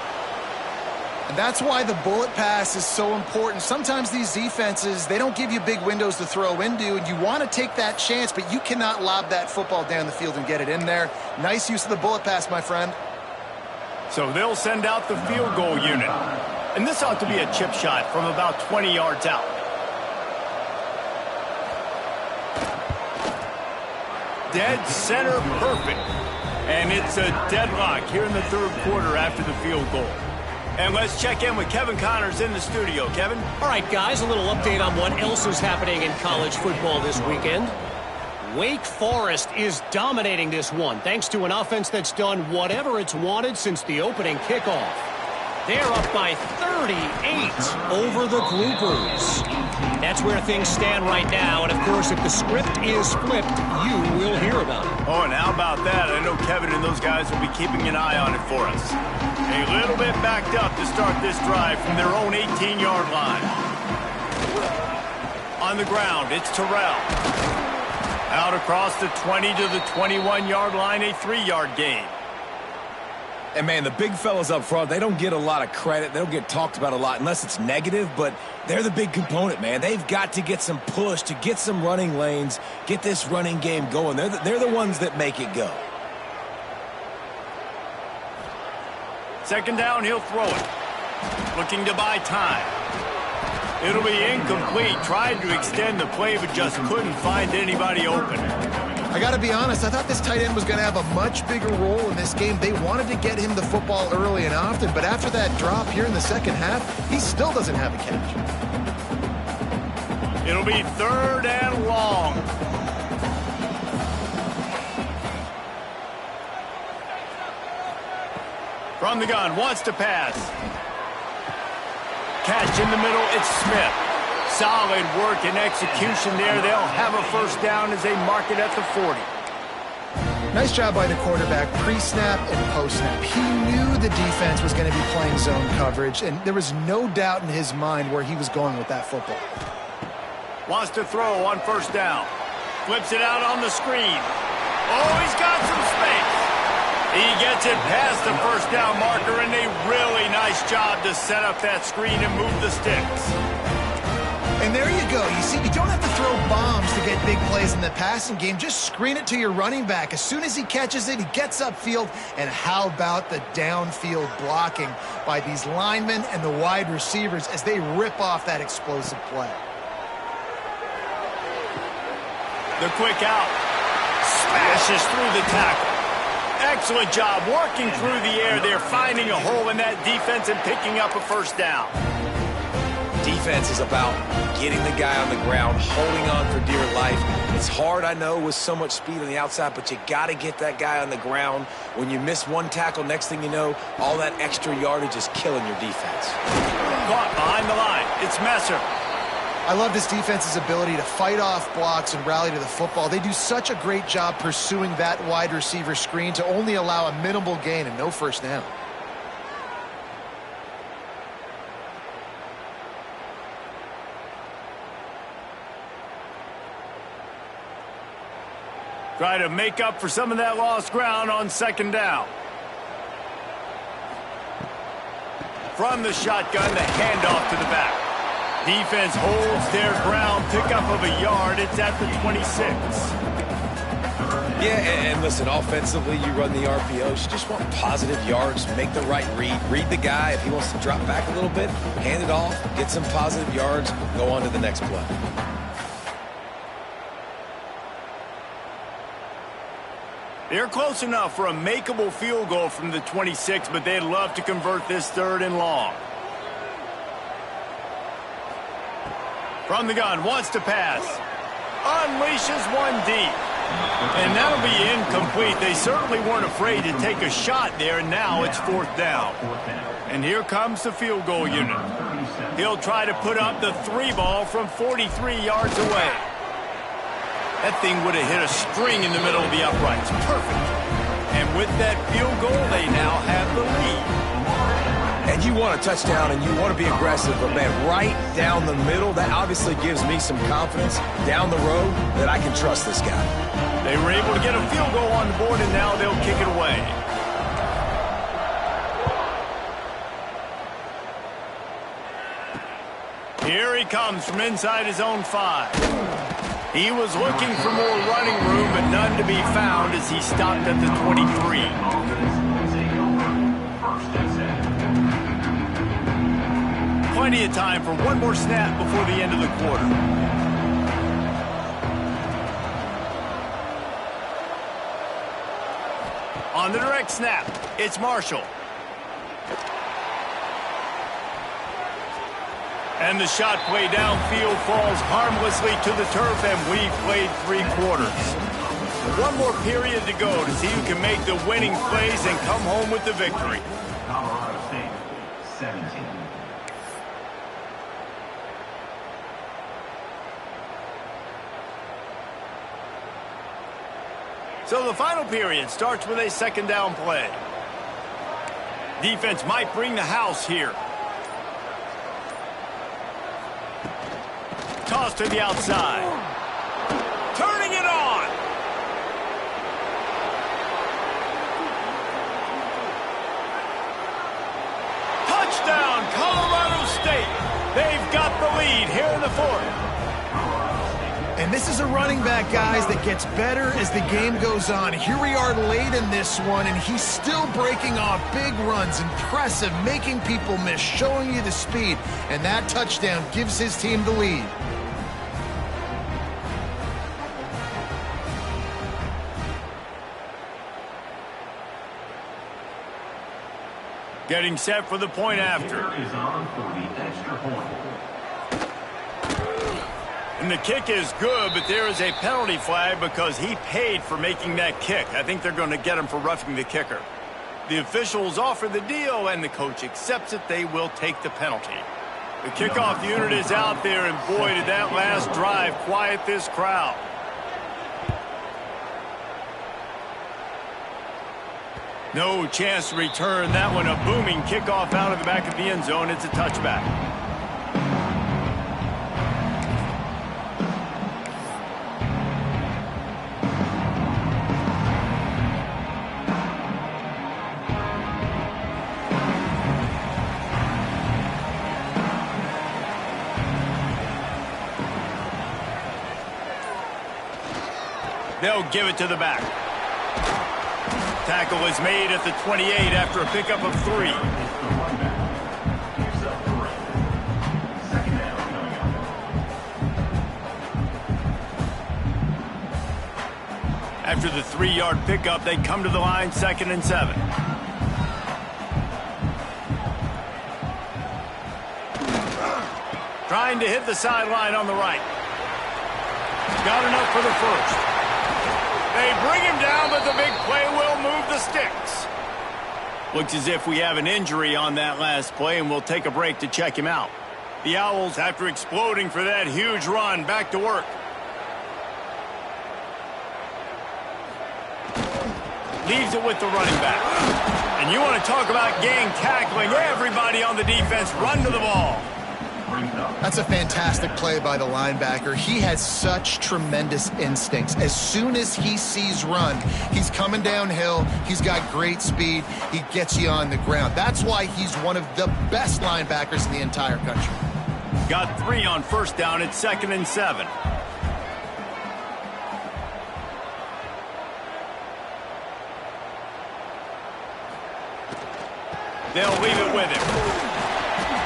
And that's why the bullet pass is so important. Sometimes these defenses, they don't give you big windows to throw into, and you want to take that chance, but you cannot lob that football down the field and get it in there. Nice use of the bullet pass, my friend.
So they'll send out the field goal unit. And this ought to be a chip shot from about 20 yards out. Dead center perfect. And it's a deadlock here in the third quarter after the field goal. And let's check in with Kevin Connors in the studio. Kevin?
All right, guys, a little update on what else is happening in college football this weekend. Wake Forest is dominating this one, thanks to an offense that's done whatever it's wanted since the opening kickoff. They're up by 38 over the Groupers. That's where things stand right now. And, of course, if the script is flipped, you will hear about it.
Oh, and how about that? I know Kevin and those guys will be keeping an eye on it for us. A little bit backed up to start this drive from their own 18-yard line. On the ground, it's Terrell. Out across the 20 to the 21-yard line, a 3-yard gain.
And, man, the big fellas up front, they don't get a lot of credit. They don't get talked about a lot unless it's negative, but they're the big component, man. They've got to get some push, to get some running lanes, get this running game going. They're the ones that make it go.
Second down, he'll throw it. Looking to buy time. It'll be incomplete. Tried to extend the play, but just couldn't find anybody open.
I got to be honest, I thought this tight end was going to have a much bigger role in this game. They wanted to get him the football early and often, but after that drop here in the second half, he still doesn't have a catch.
It'll be 3rd and long. From the gun, wants to pass. Catch in the middle, it's Smith. Solid work and execution there. They'll have a first down as they mark it at the 40.
Nice job by the quarterback, pre-snap and post-snap. He knew the defense was going to be playing zone coverage, and there was no doubt in his mind where he was going with that football.
Wants to throw on first down. Flips it out on the screen. Oh, he's got some space. He gets it past the first down marker, and a really nice job to set up that screen and move the sticks.
And there you go. You see, you don't have to throw bombs to get big plays in the passing game. Just screen it to your running back. As soon as he catches it, he gets upfield. And how about the downfield blocking by these linemen and the wide receivers as they rip off that explosive play?
The quick out. Smashes through the tackle. Excellent job working through the air there, finding a hole in that defense and picking up a first down.
Defense is about getting the guy on the ground, holding on for dear life. It's hard, I know, with so much speed on the outside, but you got to get that guy on the ground. When you miss one tackle, next thing you know, all that extra yardage is killing your defense.
Caught behind the line. It's Messer.
I love this defense's ability to fight off blocks and rally to the football. They do such a great job pursuing that wide receiver screen to only allow a minimal gain and no first down.
Try to make up for some of that lost ground on second down. From the shotgun, the handoff to the back. Defense holds their ground, pickup of a yard. It's at the 26.
Yeah, and listen, offensively, you run the RPOs. You just want positive yards, make the right read. Read the guy. If he wants to drop back a little bit, hand it off, get some positive yards, go on to the next play.
They're close enough for a makeable field goal from the 26, but they'd love to convert this 3rd and long. From the gun, wants to pass. Unleashes one deep. And that'll be incomplete. They certainly weren't afraid to take a shot there, and now it's 4th down. And here comes the field goal unit. He'll try to put up the 3 ball from 43 yards away. That thing would have hit a string in the middle of the uprights. Perfect. And with that field goal, they now have the lead.
And you want a touchdown and you want to be aggressive, but, man, right down the middle, that obviously gives me some confidence down the road that I can trust this guy.
They were able to get a field goal on the board, and now they'll kick it away. Here he comes from inside his own 5. He was looking for more running room, but none to be found as he stopped at the 23. Plenty of time for one more snap before the end of the quarter. On the direct snap, it's Marshall. And the shot play downfield falls harmlessly to the turf, and we've played 3 quarters. One more period to go to see who can make the winning plays and come home with the victory.
Colorado State, 17.
So the final period starts with a second down play. Defense might bring the house here. Toss to the outside. Turning it on. Touchdown, Colorado State. They've got the lead here in the fourth.
And this is a running back, guys, that gets better as the game goes on. Here we are late in this one, and he's still breaking off big runs. Impressive, making people miss, showing you the speed. And that touchdown gives his team the lead.
Getting set for the point after.
Is on for the extra point.
And the kick is good, but there is a penalty flag because he paid for making that kick. I think they're going to get him for roughing the kicker. The officials offer the deal, and the coach accepts it. They will take the penalty. The kickoff unit is out there, and boy, did that last drive quiet this crowd. No chance to return that one. A booming kickoff out of the back of the end zone. It's a touchback. They'll give it to the back. Tackle is made at the 28 after a pickup of 3. After the 3-yard pickup, they come to the line, 2nd and 7. Trying to hit the sideline on the right. Got enough for the first. They bring him down, but the big play will move the sticks. Looks as if we have an injury on that last play, and we'll take a break to check him out. The Owls, after exploding for that huge run, back to work. Leaves it with the running back. And you want to talk about gang tackling. Everybody on the defense run to the ball.
That's a fantastic play by the linebacker. He has such tremendous instincts. As soon as he sees run, he's coming downhill. He's got great speed. He gets you on the ground. That's why he's one of the best linebackers in the entire country.
Got 3 on first down. It's 2nd and 7. They'll leave it with him.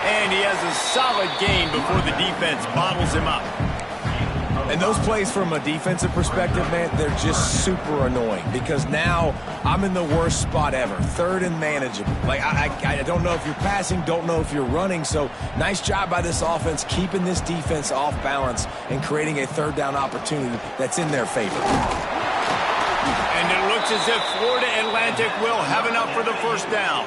And he has a solid gain before the defense bottles him up.
And those plays from a defensive perspective, man, they're just super annoying because now I'm in the worst spot ever. 3rd and manageable. Like, I don't know if you're passing, don't know if you're running. So nice job by this offense keeping this defense off balance and creating a 3rd down opportunity that's in their favor.
And it looks as if Florida Atlantic will have enough for the first down.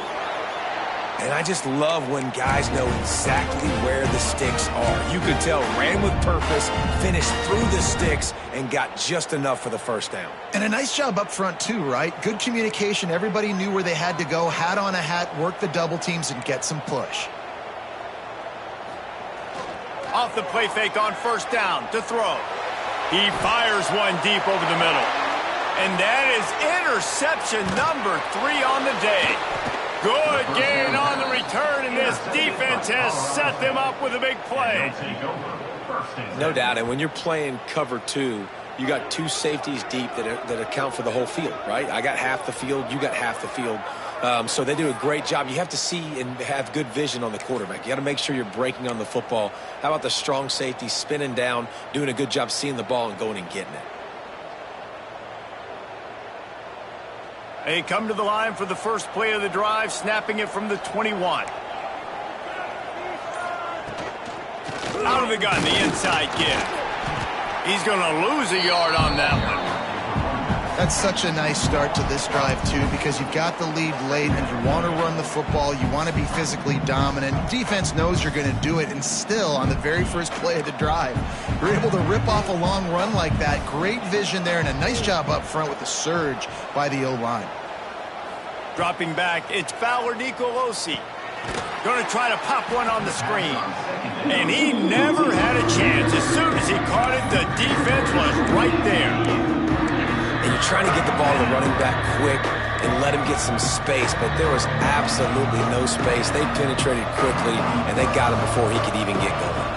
And I just love when guys know exactly where the sticks are. You could tell, ran with purpose, finished through the sticks, and got just enough for the first down.
And a nice job up front, too, right? Good communication. Everybody knew where they had to go, hat on a hat, work the double teams, and get some push.
Off the play fake on first down to throw. He fires one deep over the middle. And that is interception number 3 on the day. Good gain on the return, and this defense has set them up with a big play.
No doubt, and when you're playing cover 2, you got 2 safeties deep that account for the whole field, right? I got half the field, you got half the field. So they do a great job. You have to see and have good vision on the quarterback. You got to make sure you're breaking on the football. How about the strong safety spinning down, doing a good job seeing the ball and going and getting it?
They come to the line for the first play of the drive, snapping it from the 21. Out of the gun, the inside give. He's going to lose a yard on that one.
That's such a nice start to this drive, too, because you've got the lead late and you want to run the football. You want to be physically dominant. Defense knows you're going to do it, and still, on the very first play of the drive, you're able to rip off a long run like that. Great vision there, and a nice job up front with the surge by the O-line.
Dropping back, it's Fowler Nicolosi. Going to try to pop one on the screen. And he never had a chance. As soon as he caught it, the defense was right there.
And you're trying to get the ball to the running back quick and let him get some space, but there was absolutely no space. They penetrated quickly, and they got him before he could even get going.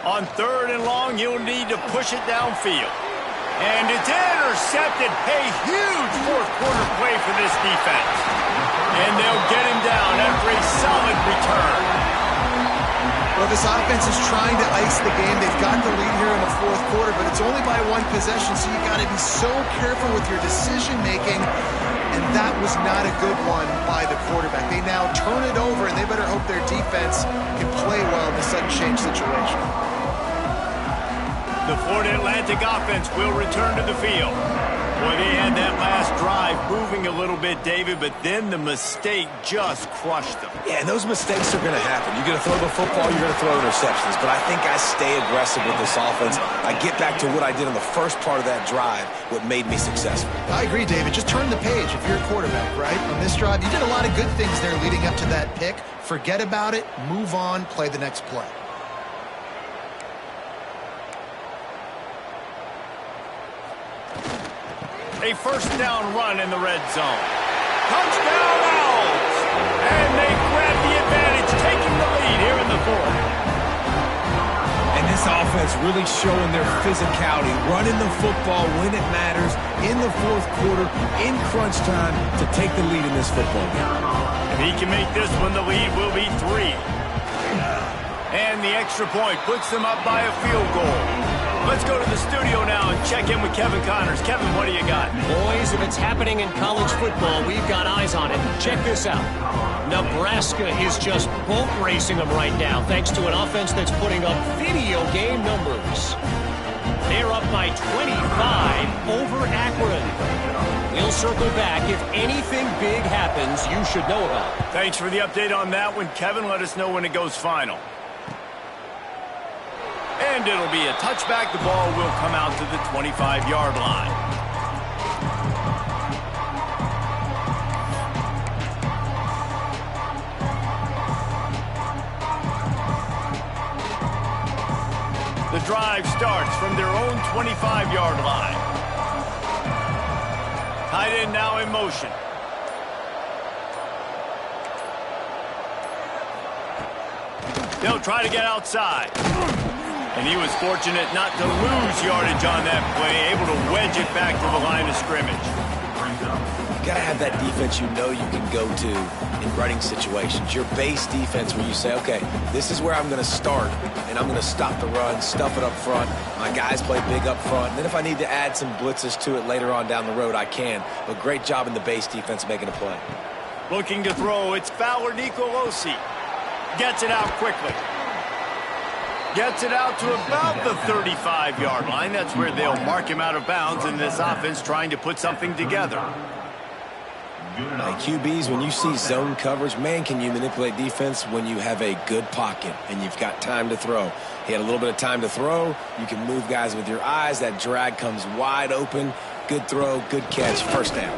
On 3rd and long, you'll need to push it downfield. And it's intercepted. A huge fourth-quarter play for this defense. And they'll get him down after a solid return.
Well, this offense is trying to ice the game. They've got the lead here in the fourth quarter, but it's only by one possession, so you got to be so careful with your decision-making. And that was not a good one by the quarterback. They now turn it over, and they better hope their defense can play well in a sudden change situation.
The Florida Atlantic offense will return to the field. Boy, they had that last drive moving a little bit, David, but then the mistake just crushed them.
Yeah, and those mistakes are going to happen. You're going to throw the football, you're going to throw interceptions. But I think I stay aggressive with this offense. I get back to what I did in the first part of that drive, what made me successful.
I agree, David. Just turn the page if you're a quarterback, right? On this drive, you did a lot of good things there leading up to that pick. Forget about it, move on, play the next play.
A first down run in the red zone. Touchdown Owls! And they grab the advantage, taking the lead here in the fourth.
And this offense really showing their physicality, running the football when it matters, in the fourth quarter, in crunch time, to take the lead in this football game.
If he can make this one, the lead will be 3. And the extra point puts them up by a field goal. Let's go to the studio now and check in with Kevin Connors. Kevin, what do you got?
Boys, if it's happening in college football, we've got eyes on it. Check this out. Nebraska is just boat racing them right now, thanks to an offense that's putting up video game numbers. They're up by 25 over Akron. We'll circle back. If anything big happens, you should know about it.
Thanks for the update on that one, Kevin. Let us know when it goes final. And it'll be a touchback. The ball will come out to the 25-yard line. The drive starts from their own 25-yard line. Tight end now in motion. They'll try to get outside. And he was fortunate not to lose yardage on that play, able to wedge it back to the line of scrimmage.
You got to have that defense you know you can go to in running situations. Your base defense where you say, okay, this is where I'm going to start, and I'm going to stop the run, stuff it up front. My guys play big up front. And then if I need to add some blitzes to it later on down the road, I can. But great job in the base defense making a play.
Looking to throw, it's Fowler Nicolosi. Gets it out quickly. Gets it out to about the 35-yard line. That's where they'll mark him out of bounds in this offense trying to put something together.
QBs, when you see zone coverage, man, can you manipulate defense when you have a good pocket and you've got time to throw. He had a little bit of time to throw. You can move guys with your eyes. That drag comes wide open. Good throw, good catch, first down.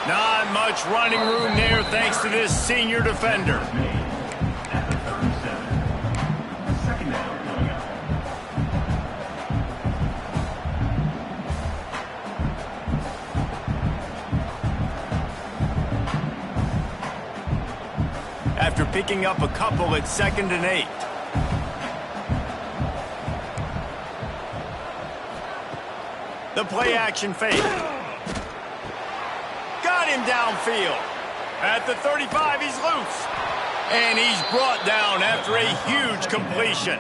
Not much running room there thanks to this senior defender. After picking up a couple at 2nd and 8. The play action fake. Got him downfield. At the 35, he's loose. And he's brought down after a huge completion.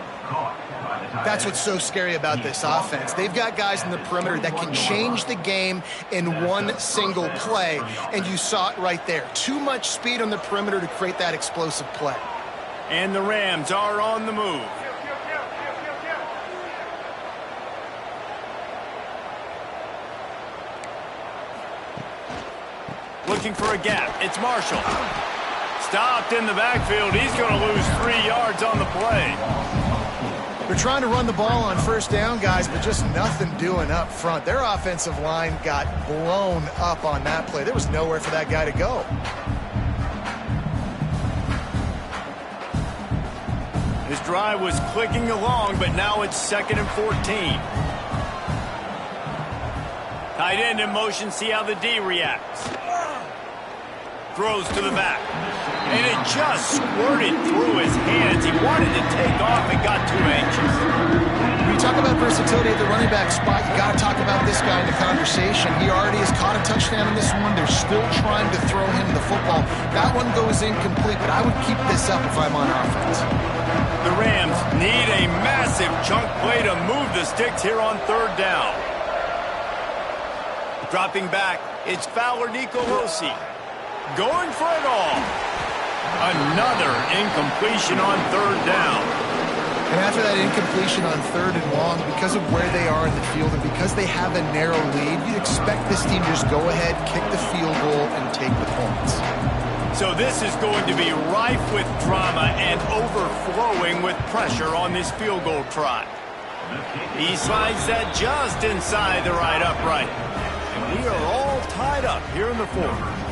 That's what's so scary about this offense. They've got guys in the perimeter that can change the game in one single play, and you saw it right there. Too much speed on the perimeter to create that explosive play.
And the Rams are on the move. Looking for a gap. It's Marshall. Stopped in the backfield. He's going to lose 3 yards on the play.
They're trying to run the ball on first down, guys, but just nothing doing up front. Their offensive line got blown up on that play. There was nowhere for that guy to go.
His drive was clicking along, but now it's 2nd and 14. Tight end in motion, see how the D reacts. Throws to the back. And it just squirted through his hands. He wanted to take off and got too anxious.
When you talk about versatility at the running back spot, you got to talk about this guy in the conversation. He already has caught a touchdown in this one. They're still trying to throw him the football. That one goes incomplete, but I would keep this up if I'm on offense.
The Rams need a massive chunk play to move the sticks here on 3rd down. Dropping back, it's Fowler Nicolosi. Going for it all. Another incompletion on 3rd down.
And after that incompletion on 3rd and long, because of where they are in the field and because they have a narrow lead, you'd expect this team to just go ahead, kick the field goal, and take the points.
So this is going to be rife with drama and overflowing with pressure on this field goal try. He slides that just inside the right upright. And we are all tied up here in the 4th.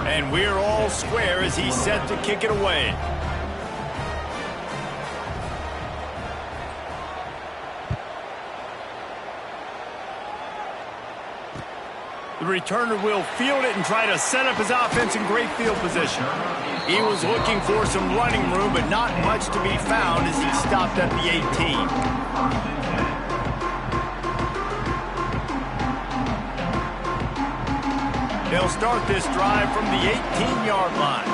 And we're all square as he's set to kick it away. The returner will field it and try to set up his offense in great field position. He was looking for some running room, but not much to be found as he stopped at the 18. They'll start this drive from the 18-yard line.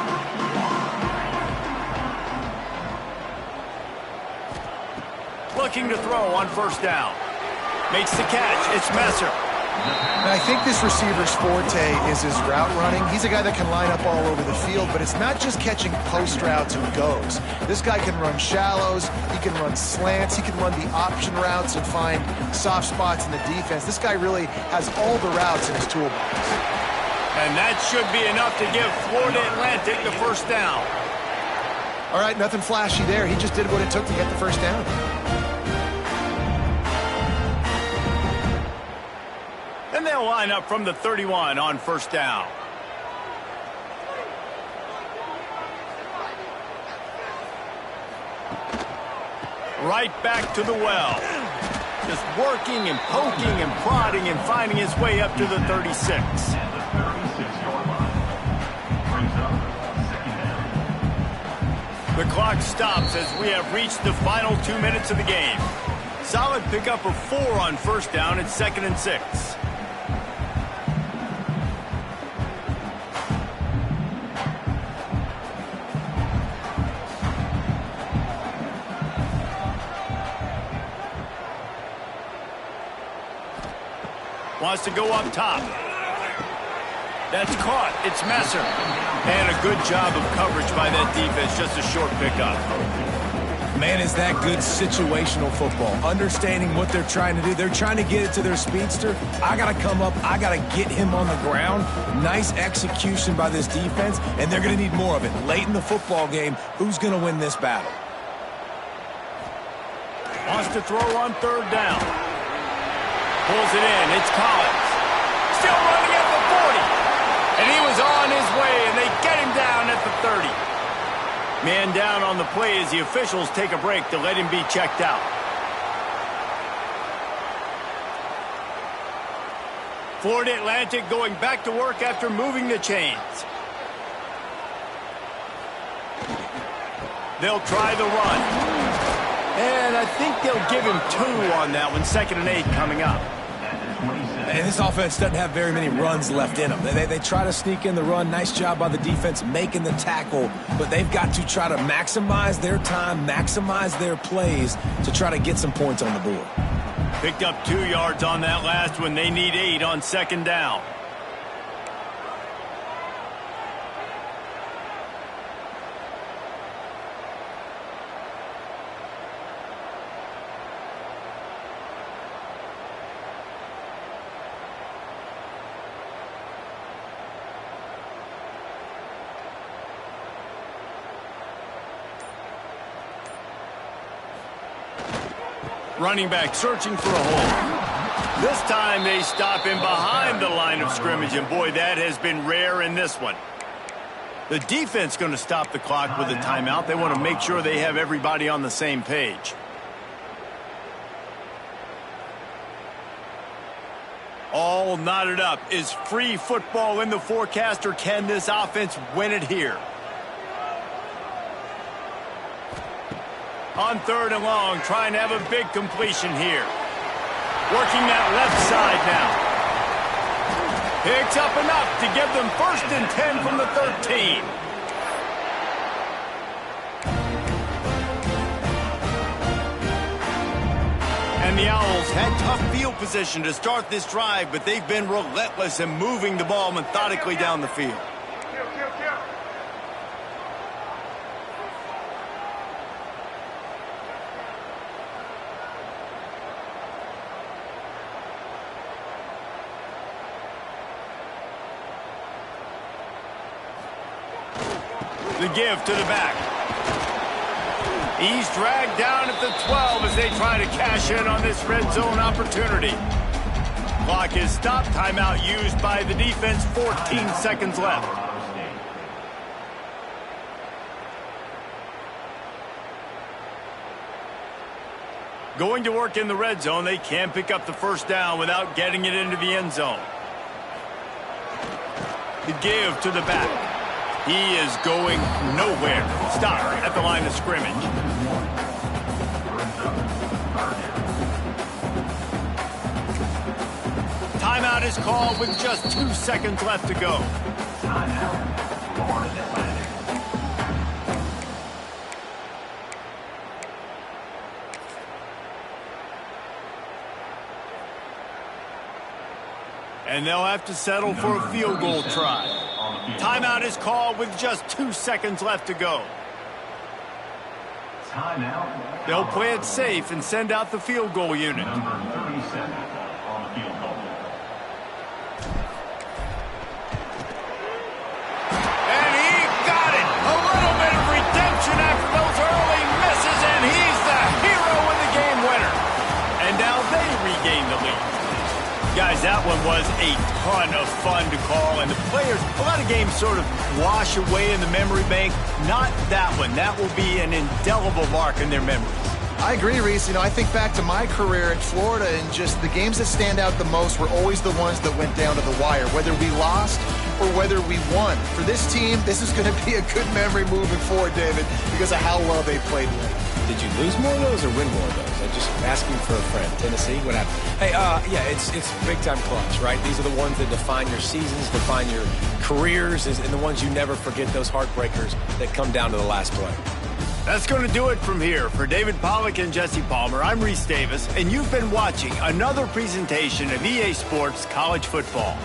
Looking to throw on 1st down. Makes the catch. It's Messer.
And I think this receiver's forte is his route running. He's a guy that can line up all over the field, but it's not just catching post routes and goes. This guy can run shallows, he can run slants, he can run the option routes and find soft spots in the defense. This guy really has all the routes in his toolbox.
And that should be enough to give Florida Atlantic the 1st down.
All right, nothing flashy there. He just did what it took to get the 1st down.
And they'll line up from the 31 on 1st down. Right back to the well. Just working and poking and prodding and finding his way up to the 36. The clock stops as we have reached the final 2 minutes of the game. Solid pickup of 4 on 1st down. It's 2nd and 6. Wants to go up top. That's caught. It's Messer. And a good job of coverage by that defense. Just a short pickup.
Man, is that good situational football. Understanding what they're trying to do. They're trying to get it to their speedster. I got to come up. I got to get him on the ground. Nice execution by this defense, and they're going to need more of it. Late in the football game, who's going to win this battle?
Wants to throw on 3rd down. Pulls it in. It's Collins. Still running at the 40. And he was on his way, and they get him down at the 30. Man down on the play as the officials take a break to let him be checked out. Florida Atlantic going back to work after moving the chains. They'll try the run. And I think they'll give him 2 on that one. 2nd and 8 coming up.
And this offense doesn't have very many runs left in them. They try to sneak in the run. Nice job by the defense making the tackle. But they've got to try to maximize their time, maximize their plays to try to get some points on the board.
Picked up 2 yards on that last one. They need 8 on second down. Running back searching for a hole. This time they stop him behind the line of scrimmage, and boy, that has been rare in this one. The defense going to stop the clock with a timeout. They want to make sure they have everybody on the same page. All knotted up. Is free football in the forecast, or can this offense win it here? On 3rd and long, trying to have a big completion here. Working that left side now. Picks up enough to give them 1st and 10 from the 13. And the Owls had tough field position to start this drive, but they've been relentless in moving the ball methodically down the field. The give to the back. He's dragged down at the 12 as they try to cash in on this red zone opportunity. Clock is stopped. Timeout used by the defense. 14 seconds left. Going to work in the red zone. They can pick up the 1st down without getting it into the end zone. The give to the back. He is going nowhere. Stop at the line of scrimmage. Timeout is called with just 2 seconds left to go. And they'll have to settle for a field goal try. Timeout is called with just 2 seconds left to go. They'll play it safe and send out the field goal unit. And he got it! A little bit of redemption after those early misses, and he's the hero in the game winner. And now they regain the lead. Guys, that one was a ton of fun to call, and the players, a lot of games sort of wash away in the memory bank. Not that one. That will be an indelible mark in their memories.
I agree, Reese. I think back to my career at Florida, and just the games that stand out the most were always the ones that went down to the wire, whether we lost or whether we won. For this team, this is going to be a good memory moving forward, David, because of how well they played late.
Did you lose more of those or win more of those? I'm just asking for a friend. Tennessee, what happened? Hey, yeah, it's big-time clutch, right? These are the ones that define your seasons, define your careers, and the ones you never forget, those heartbreakers that come down to the last play.
That's going to do it from here. For David Pollack and Jesse Palmer, I'm Reese Davis, and you've been watching another presentation of EA Sports College Football.